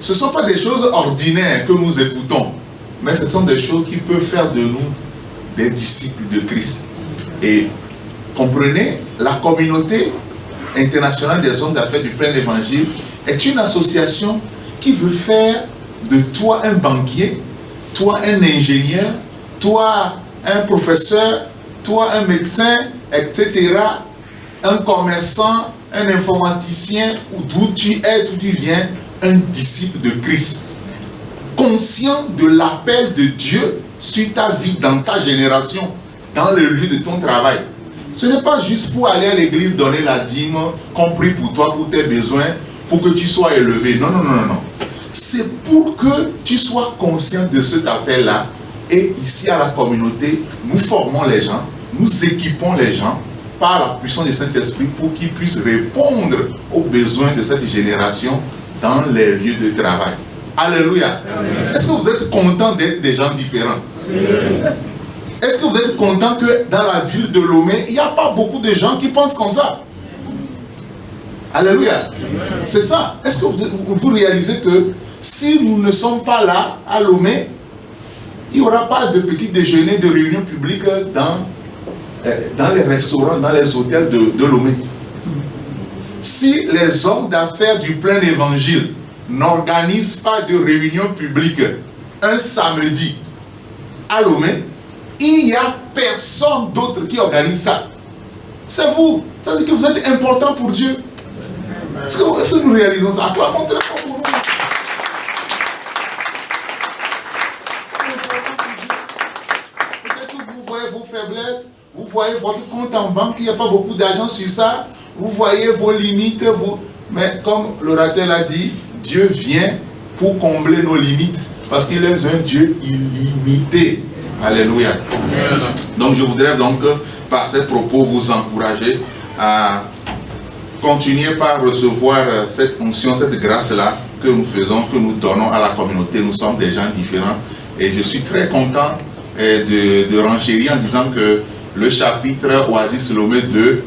ce ne sont pas des choses ordinaires que nous écoutons, mais ce sont des choses qui peuvent faire de nous des disciples de Christ. Et comprenez, la communauté internationale des hommes d'affaires du plein évangile est une association qui veut faire de toi un banquier, toi un ingénieur, toi un professeur, toi un médecin, etc., un commerçant, un informaticien, ou d'où tu es, d'où tu viens, un disciple de Christ. Conscient de l'appel de Dieu sur ta vie, dans ta génération, dans le lieu de ton travail. Ce n'est pas juste pour aller à l'église donner la dîme, qu'on prie pour toi, pour tes besoins, pour que tu sois élevé. Non, non, non, non, non. C'est pour que tu sois conscient de cet appel-là. Et ici à la communauté, nous formons les gens, nous équipons les gens par la puissance du Saint-Esprit pour qu'ils puissent répondre aux besoins de cette génération dans les lieux de travail. Alléluia. Est-ce que vous êtes content d'être des gens différents? Est-ce que vous êtes content que dans la ville de Lomé, il n'y a pas beaucoup de gens qui pensent comme ça? Alléluia. C'est ça. Est-ce que vous réalisez que si nous ne sommes pas là, à Lomé, il n'y aura pas de petits déjeuners, de réunions publiques dans les restaurants, dans les hôtels de Lomé. Si les hommes d'affaires du plein évangile n'organisent pas de réunion publique un samedi à Lomé, il n'y a personne d'autre qui organise ça. C'est vous. Ça veut dire que vous êtes important pour Dieu. Est-ce que nous réalisons ça? Acclamons très fort pour nous. Peut-être que vous voyez vos faiblesses, vous voyez votre compte en banque, il n'y a pas beaucoup d'argent sur ça, vous voyez vos limites, mais comme l'orateur l'a dit, Dieu vient pour combler nos limites, parce qu'il est un Dieu illimité. Alléluia. Donc je voudrais donc, par ces propos, vous encourager à continuer par recevoir cette onction, cette grâce-là que nous faisons, que nous donnons à la communauté. Nous sommes des gens différents. Et je suis très content de renchérir en disant que le chapitre Oasis Lomé 2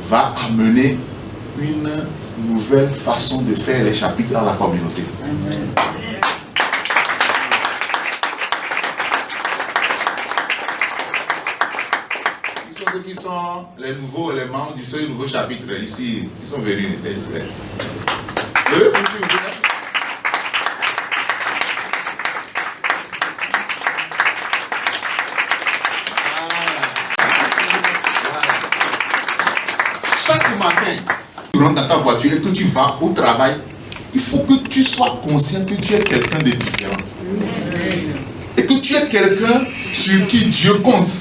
va amener une nouvelle façon de faire les chapitres dans la communauté. Ceux qui sont les nouveaux éléments du seul nouveau chapitre ici, qui sont venus. Levez-vous, s'il vous plaît. Chaque matin, tu rentres dans ta voiture et que tu vas au travail, il faut que tu sois conscient que tu es quelqu'un de différent. Et que tu es quelqu'un sur qui Dieu compte.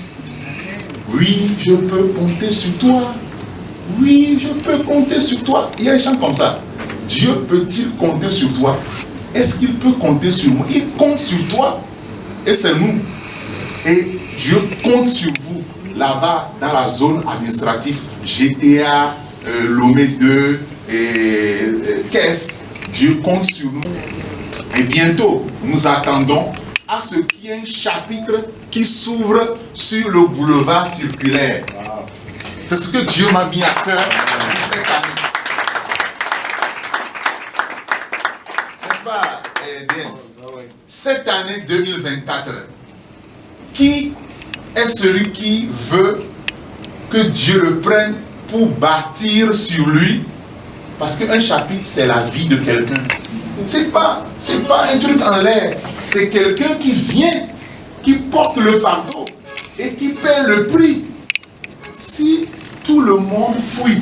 Oui, je peux compter sur toi. Oui, je peux compter sur toi. Il y a un chant comme ça. Dieu peut-il compter sur toi? Est-ce qu'il peut compter sur moi? Il compte sur toi. Et c'est nous. Et Dieu compte sur vous. Là-bas, dans la zone administrative, GTA, Lomé 2, et Caisse. Dieu compte sur nous. Et bientôt, nous attendons à ce qu'il y ait un chapitre qui s'ouvre sur le boulevard circulaire. C'est ce que Dieu m'a mis à cœur cette année. N'est-ce pas, Eden? Cette année 2024, qui est celui qui veut que Dieu le prenne pour bâtir sur lui? Parce qu'un chapitre, c'est la vie de quelqu'un. C'est pas un truc en l'air. C'est quelqu'un qui vient, qui porte le fardeau et qui paie le prix. Si tout le monde fuit,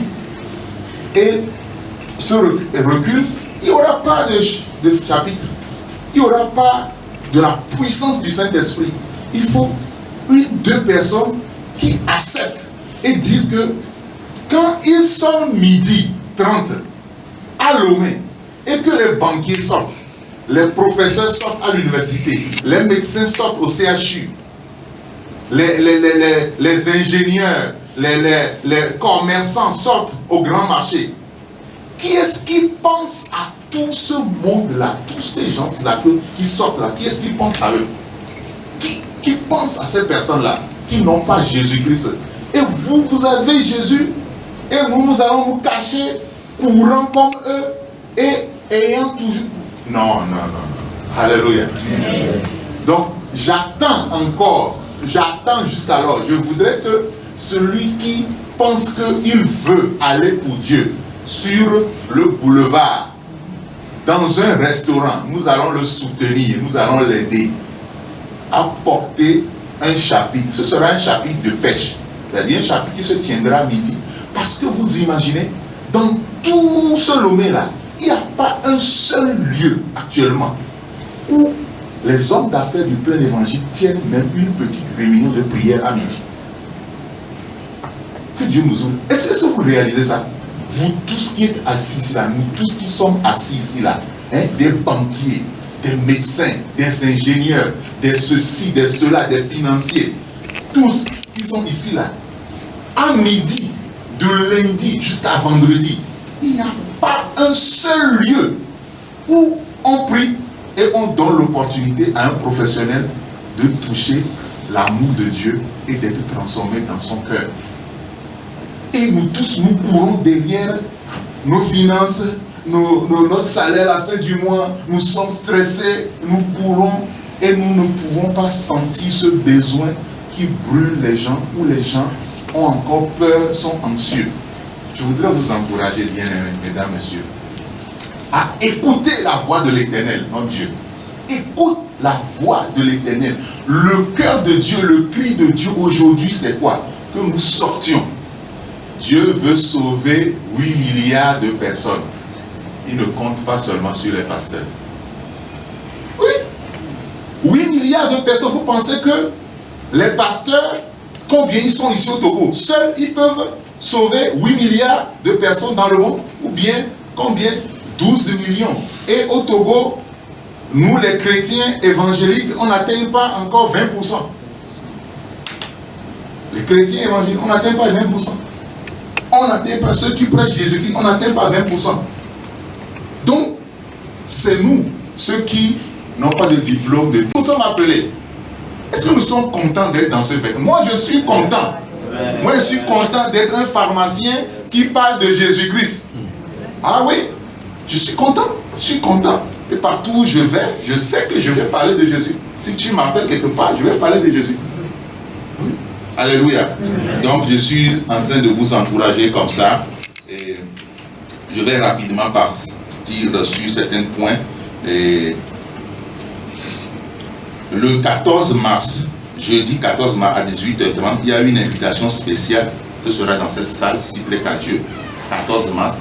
et se recule, il n'y aura pas de chapitre. Il n'y aura pas de la puissance du Saint-Esprit. Il faut deux personnes qui acceptent et disent que quand ils sont 12h30 à Lomé et que les banquiers sortent, les professeurs sortent à l'université, les médecins sortent au CHU, les ingénieurs, les commerçants sortent au grand marché. Qui est-ce qui pense à tout ce monde-là, tous ces gens-là qui sortent là? Qui est-ce qui pense à eux? Qui pense à ces personnes-là qui n'ont pas Jésus-Christ? Et vous avez Jésus, et nous allons nous cacher, courant comme eux, et ayant toujours... Non. Alléluia. Donc, j'attends jusqu'alors. Je voudrais que celui qui pense qu'il veut aller pour Dieu sur le boulevard, dans un restaurant, nous allons le soutenir, nous allons l'aider à porter un chapitre. Ce sera un chapitre de pêche, c'est-à-dire un chapitre qui se tiendra à midi. Parce que vous imaginez, dans tout ce Lomé-là, il n'y a pas un seul lieu actuellement où les hommes d'affaires du plein évangile tiennent même une petite réunion de prière à midi. Que Dieu nous ouvre. Est-ce que vous réalisez ça? Vous tous qui êtes assis ici là, nous tous qui sommes assis ici là, hein, des banquiers, des médecins, des ingénieurs, des ceci, des cela, des financiers, tous qui sont ici là, à midi, de lundi jusqu'à vendredi, il n'y a pas un seul lieu où on prie et on donne l'opportunité à un professionnel de toucher l'amour de Dieu et d'être transformé dans son cœur. Et nous tous, nous courons derrière nos finances, notre salaire à la fin du mois, nous sommes stressés, nous courons et nous ne pouvons pas sentir ce besoin qui brûle les gens, où les gens ont encore peur, sont anxieux. Je voudrais vous encourager, bien aimés, mesdames, messieurs, à écouter la voix de l'Éternel, notre Dieu. Écoute la voix de l'Éternel. Le cœur de Dieu, le cri de Dieu aujourd'hui, c'est quoi? Que nous sortions. Dieu veut sauver 8 milliards de personnes. Il ne compte pas seulement sur les pasteurs. Oui. 8 milliards de personnes. Vous pensez que les pasteurs, combien ils sont ici au Togo? Seuls, ils peuvent sauver 8 milliards de personnes dans le monde? Ou bien, combien? 12 millions. Et au Togo, nous les chrétiens évangéliques, on n'atteint pas encore 20%. Les chrétiens évangéliques, on n'atteint pas 20%. On n'atteint pas, ceux qui prêchent Jésus-Christ, on n'atteint pas 20%. Donc, c'est nous, ceux qui n'ont pas de diplôme, nous sommes appelés. Est-ce que nous sommes contents d'être dans ce fait? Moi, je suis content. Moi, je suis content d'être un pharmacien qui parle de Jésus-Christ. Ah oui, je suis content. Je suis content. Et partout où je vais, je sais que je vais parler de Jésus. Si tu m'appelles quelque part, je vais parler de Jésus. Oui. Alléluia. Donc, je suis en train de vous encourager comme ça. Et je vais rapidement partir sur certains points. Et le 14 mars, jeudi 14 mars à 18h30, il y a une invitation spéciale que sera dans cette salle, s'il plaît qu'à Dieu. 14 mars,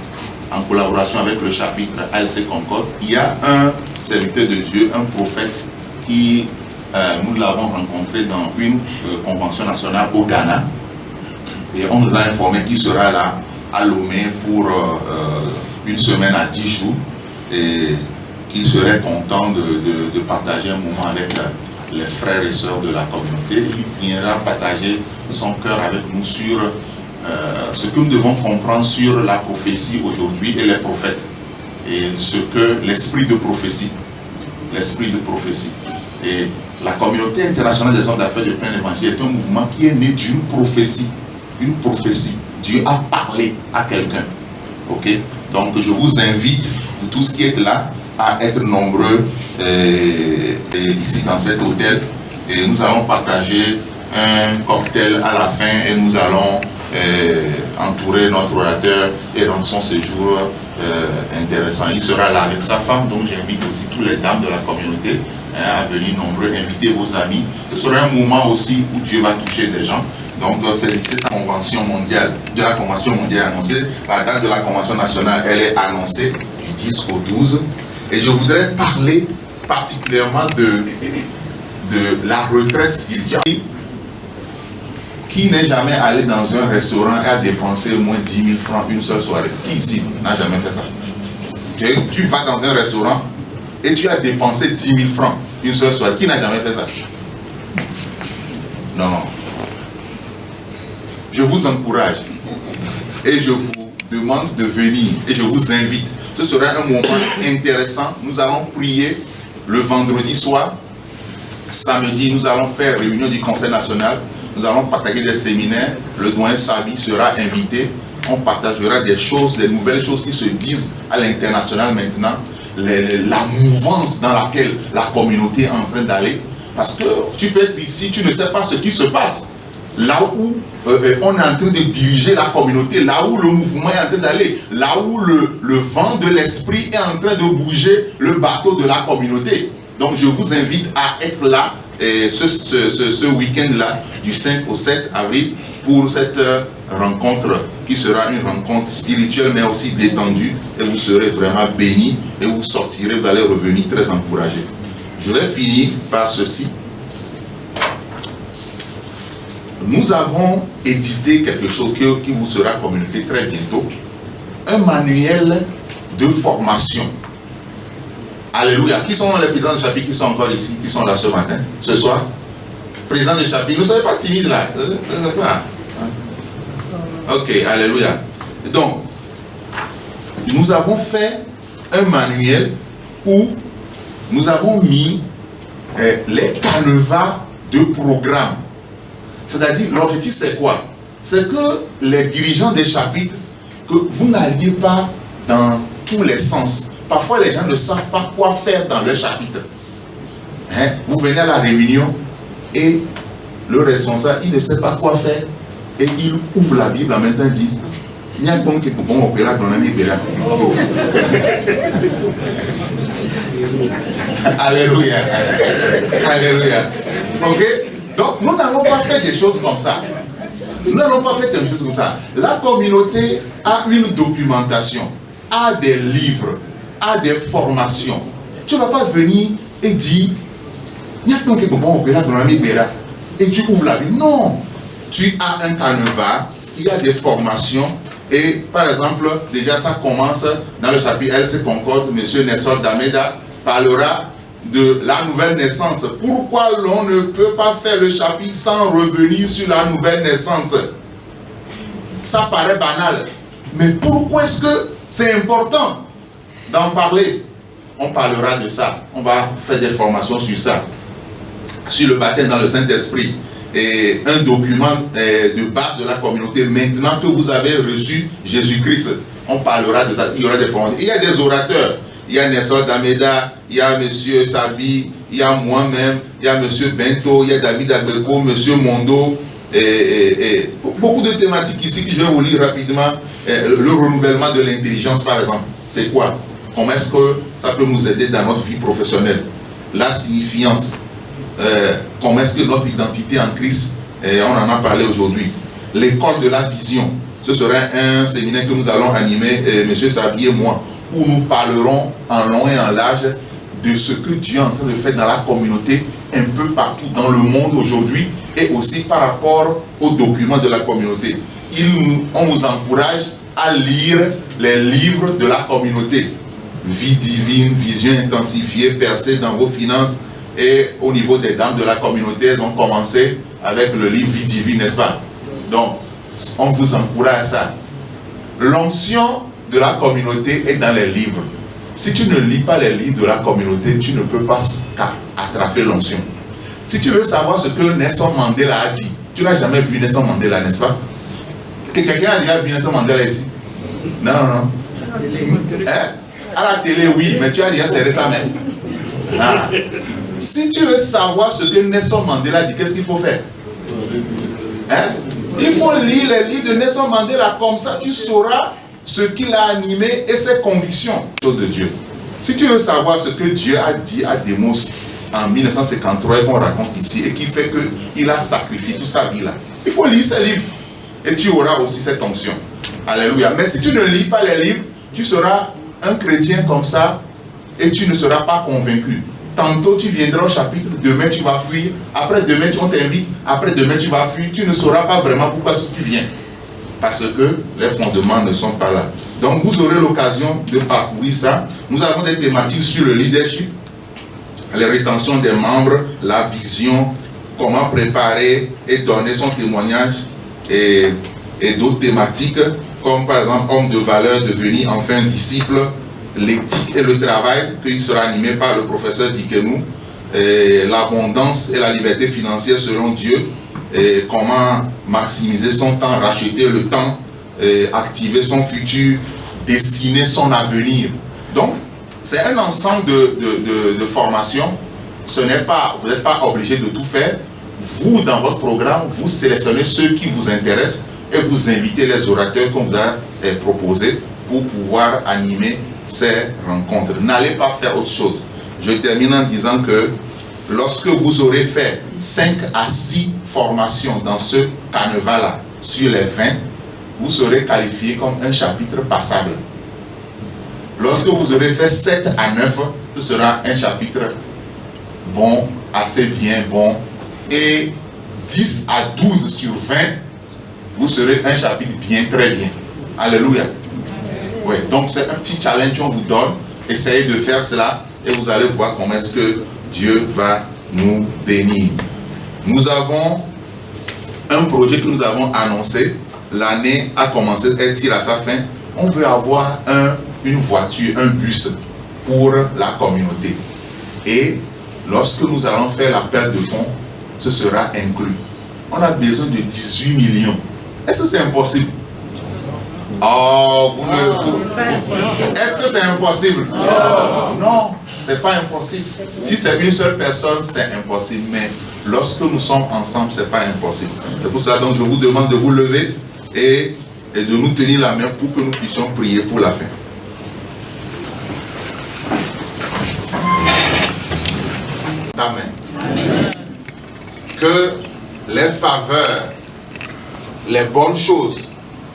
en collaboration avec le chapitre ALC Concorde. Il y a un serviteur de Dieu, un prophète qui, nous l'avons rencontré dans une convention nationale au Ghana. Et on nous a informé qu'il sera là à Lomé pour une semaine à 10 jours. Et qu'il serait content de partager un moment avec les frères et sœurs de la communauté. Il viendra partager son cœur avec nous sur ce que nous devons comprendre sur la prophétie aujourd'hui et les prophètes. Et ce que l'esprit de prophétie. L'esprit de prophétie. Et la communauté internationale des hommes d'affaires de plein évangile est un mouvement qui est né d'une prophétie. Une prophétie. Dieu a parlé à quelqu'un. Ok? Donc je vous invite, vous tous qui êtes là, à être nombreux ici dans cet hôtel. Et nous allons partager un cocktail à la fin et nous allons entourer notre orateur et rendre son séjour intéressant. Il sera là avec sa femme, donc j'invite aussi toutes les dames de la communauté à venir nombreux, inviter vos amis. Ce sera un moment aussi où Dieu va toucher des gens. Donc c'est sa convention mondiale, de la convention mondiale annoncée. La date de la convention nationale, elle est annoncée du 10 au 12. Et je voudrais parler particulièrement de la retraite spirituelle. Qui n'est jamais allé dans un restaurant et a dépensé au moins 10 000 francs une seule soirée? Qui ici n'a jamais fait ça? Tu vas dans un restaurant et tu as dépensé 10 000 francs une seule soirée. Qui n'a jamais fait ça? Non, non. Je vous encourage et je vous demande de venir et je vous invite. Ce sera un moment intéressant. Nous allons prier le vendredi soir. Samedi, nous allons faire réunion du Conseil national. Nous allons partager des séminaires. Le doyen Sabi sera invité. On partagera des choses, des nouvelles choses qui se disent à l'international maintenant. La mouvance dans laquelle la communauté est en train d'aller. Parce que tu peux être ici, tu ne sais pas ce qui se passe. Là où on est en train de diriger la communauté, là où le mouvement est en train d'aller, là où le vent de l'esprit est en train de bouger le bateau de la communauté. Donc je vous invite à être là ce week-end-là, du 5 au 7 avril, pour cette rencontre qui sera une rencontre spirituelle mais aussi détendue, et vous serez vraiment bénis et vous sortirez, vous allez revenir très encouragés. Je vais finir par ceci. Nous avons édité quelque chose qui vous sera communiqué très bientôt, un manuel de formation. Alléluia. Qui sont les présidents de chapitre qui sont encore ici, qui sont là ce matin, ce soir? Président de chapitre, ne soyez pas timide là. Ok, alléluia. Donc, nous avons fait un manuel où nous avons mis les canevas de programme. C'est-à-dire, l'objectif c'est quoi? C'est que les dirigeants des chapitres, que vous n'alliez pas dans tous les sens. Parfois, les gens ne savent pas quoi faire dans leur chapitre. Hein? Vous venez à la réunion et le responsable, il ne sait pas quoi faire et il ouvre la Bible en même temps et dit « Il Alléluia. Alléluia. Ok? Donc, nous n'allons pas faire des choses comme ça. Nous n'allons pas faire des choses comme ça. La communauté a une documentation, a des livres, a des formations. Tu ne vas pas venir et dire et tu ouvres la Bible. Non. Tu as un canevas, il y a des formations. Et par exemple, déjà ça commence dans le chapitre LC Concorde. M. Nessor Dameda parlera de la nouvelle naissance. Pourquoi l'on ne peut pas faire le chapitre sans revenir sur la nouvelle naissance? Ça paraît banal. Mais pourquoi est-ce que c'est important d'en parler? On parlera de ça. On va faire des formations sur ça. Sur le baptême dans le Saint-Esprit. Et un document de base de la communauté. Maintenant que vous avez reçu Jésus-Christ, on parlera de ça. Il y aura des formations. Il y a des orateurs. Il y a Nessor Dameda, il y a M. Sabi, il y a moi-même, il y a M. Bento, il y a David Agbeko, M. Mondo, et beaucoup de thématiques ici que je vais vous lire rapidement. Le renouvellement de l'intelligence, par exemple. C'est quoi? Comment est-ce que ça peut nous aider dans notre vie professionnelle? La signifiance. Comment est-ce que notre identité en Christ, on en a parlé aujourd'hui. L'école de la vision. Ce sera un séminaire que nous allons animer, M. Sabi et moi, où nous parlerons en long et en large de ce que Dieu est en train de faire dans la communauté, un peu partout dans le monde aujourd'hui, et aussi par rapport aux documents de la communauté. On vous encourage à lire les livres de la communauté. Vie divine, vision intensifiée, percée dans vos finances. Et au niveau des dames de la communauté, elles ont commencé avec le livre Vie divine, n'est-ce pas? Donc, on vous encourage à ça. L'onction de la communauté est dans les livres. Si tu ne lis pas les livres de la communauté, tu ne peux pas attraper l'onction. Si tu veux savoir ce que Nelson Mandela a dit, tu n'as jamais vu Nelson Mandela, n'est-ce pas? Quelqu'un a déjà vu Nelson Mandela ici? Non, non, non. Hein? À la télé, oui, mais tu as déjà serré sa main. Ah. Si tu veux savoir ce que Nelson Mandela dit, qu'est-ce qu'il faut faire? Hein? Il faut lire les livres de Nelson Mandela, comme ça tu sauras ce qu'il a animé et ses convictions de Dieu. Si tu veux savoir ce que Dieu a dit à Démos en 1953 et qu'on raconte ici et qui fait qu'il a sacrifié toute sa vie là, Il faut lire ces livres. Et tu auras aussi cette onction. Alléluia. Mais si tu ne lis pas les livres, tu seras un chrétien comme ça et tu ne seras pas convaincu. Tantôt tu viendras au chapitre, demain tu vas fuir, après demain on t'invite, après demain tu vas fuir, tu ne sauras pas vraiment pourquoi tu viens. Parce que les fondements ne sont pas là. Donc vous aurez l'occasion de parcourir ça. Nous avons des thématiques sur le leadership, les rétentions des membres, la vision, comment préparer et donner son témoignage et d'autres thématiques comme par exemple homme de valeur, devenir enfin disciple, l'éthique et le travail qui sera animé par le professeur Dikenou, l'abondance et la liberté financière selon Dieu, et comment maximiser son temps, racheter le temps, activer son futur, dessiner son avenir. Donc, c'est un ensemble de formations. Ce n'est pas, vous n'êtes pas obligé de tout faire. Vous, dans votre programme, vous sélectionnez ceux qui vous intéressent et vous invitez les orateurs qu'on vous a proposés pour pouvoir animer ces rencontres. N'allez pas faire autre chose. Je termine en disant que lorsque vous aurez fait 5 à 6 formations dans ce carnaval-là, sur les 20, vous serez qualifié comme un chapitre passable. Lorsque vous aurez fait 7 à 9, ce sera un chapitre bon, assez bien bon. Et 10 à 12 sur 20, vous serez un chapitre bien, très bien. Alléluia. Oui, donc c'est un petit challenge qu'on vous donne. Essayez de faire cela et vous allez voir comment est-ce que Dieu va nous bénir. Nous avons un projet que nous avons annoncé. L'année a commencé, elle tire à sa fin. On veut avoir une voiture, un bus pour la communauté. Et lorsque nous allons faire l'appel de fonds, ce sera inclus. On a besoin de 18 millions. Est-ce que c'est impossible? Oh, est-ce que c'est impossible? Non, c'est pas impossible. Si c'est une seule personne, c'est impossible. Mais lorsque nous sommes ensemble, c'est pas impossible. C'est pour cela donc je vous demande de vous lever et de nous tenir la main pour que nous puissions prier pour la fin. Amen. Que les faveurs, les bonnes choses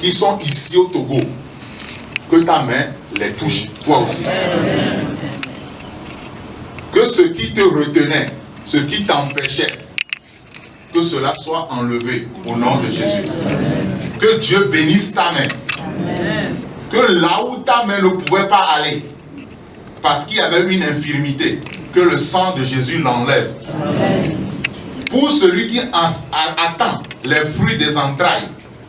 qui sont ici au Togo, que ta main les touche, toi aussi. Que ce qui te retenait, ce qui t'empêchait, que cela soit enlevé au nom de Jésus. Que Dieu bénisse ta main. Que là où ta main ne pouvait pas aller, parce qu'il y avait une infirmité, que le sang de Jésus l'enlève. Pour celui qui attend les fruits des entrailles,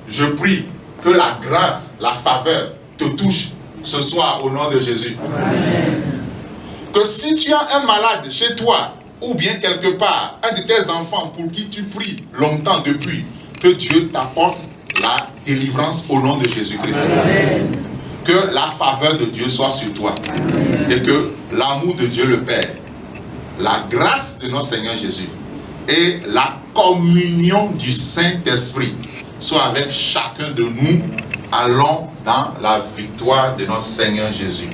je prie que la grâce, la faveur te touche ce soir au nom de Jésus. Amen. Que si tu as un malade chez toi, ou bien quelque part, un de tes enfants pour qui tu pries longtemps depuis, que Dieu t'apporte la délivrance au nom de Jésus-Christ. Que la faveur de Dieu soit sur toi. Amen. Et que l'amour de Dieu le Père, la grâce de notre Seigneur Jésus et la communion du Saint-Esprit soit avec chacun de nous. Allons dans la victoire de notre Seigneur Jésus.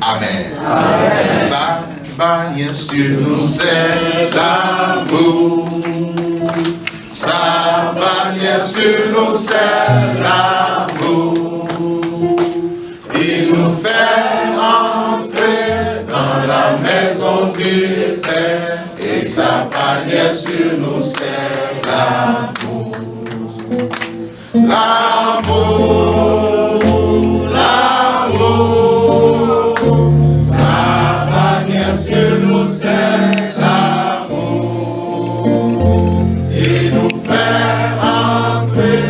Amen. Amen. Sa bannière sur nous c'est l'amour. Sa bannière sur nous c'est l'amour. Il nous fait entrer dans la maison du Père. Et sa bannière sur nous c'est l'amour. L'amour, l'amour, sa bannière sur nous c'est l'amour. Il nous fait entrer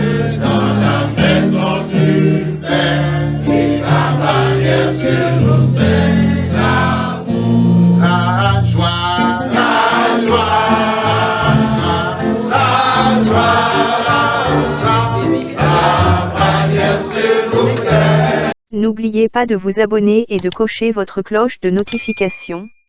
dans la maison du Père. Et sa bannière sur nous c'est l'amour. La joie, la joie, la joie. N'oubliez pas de vous abonner et de cocher votre cloche de notification.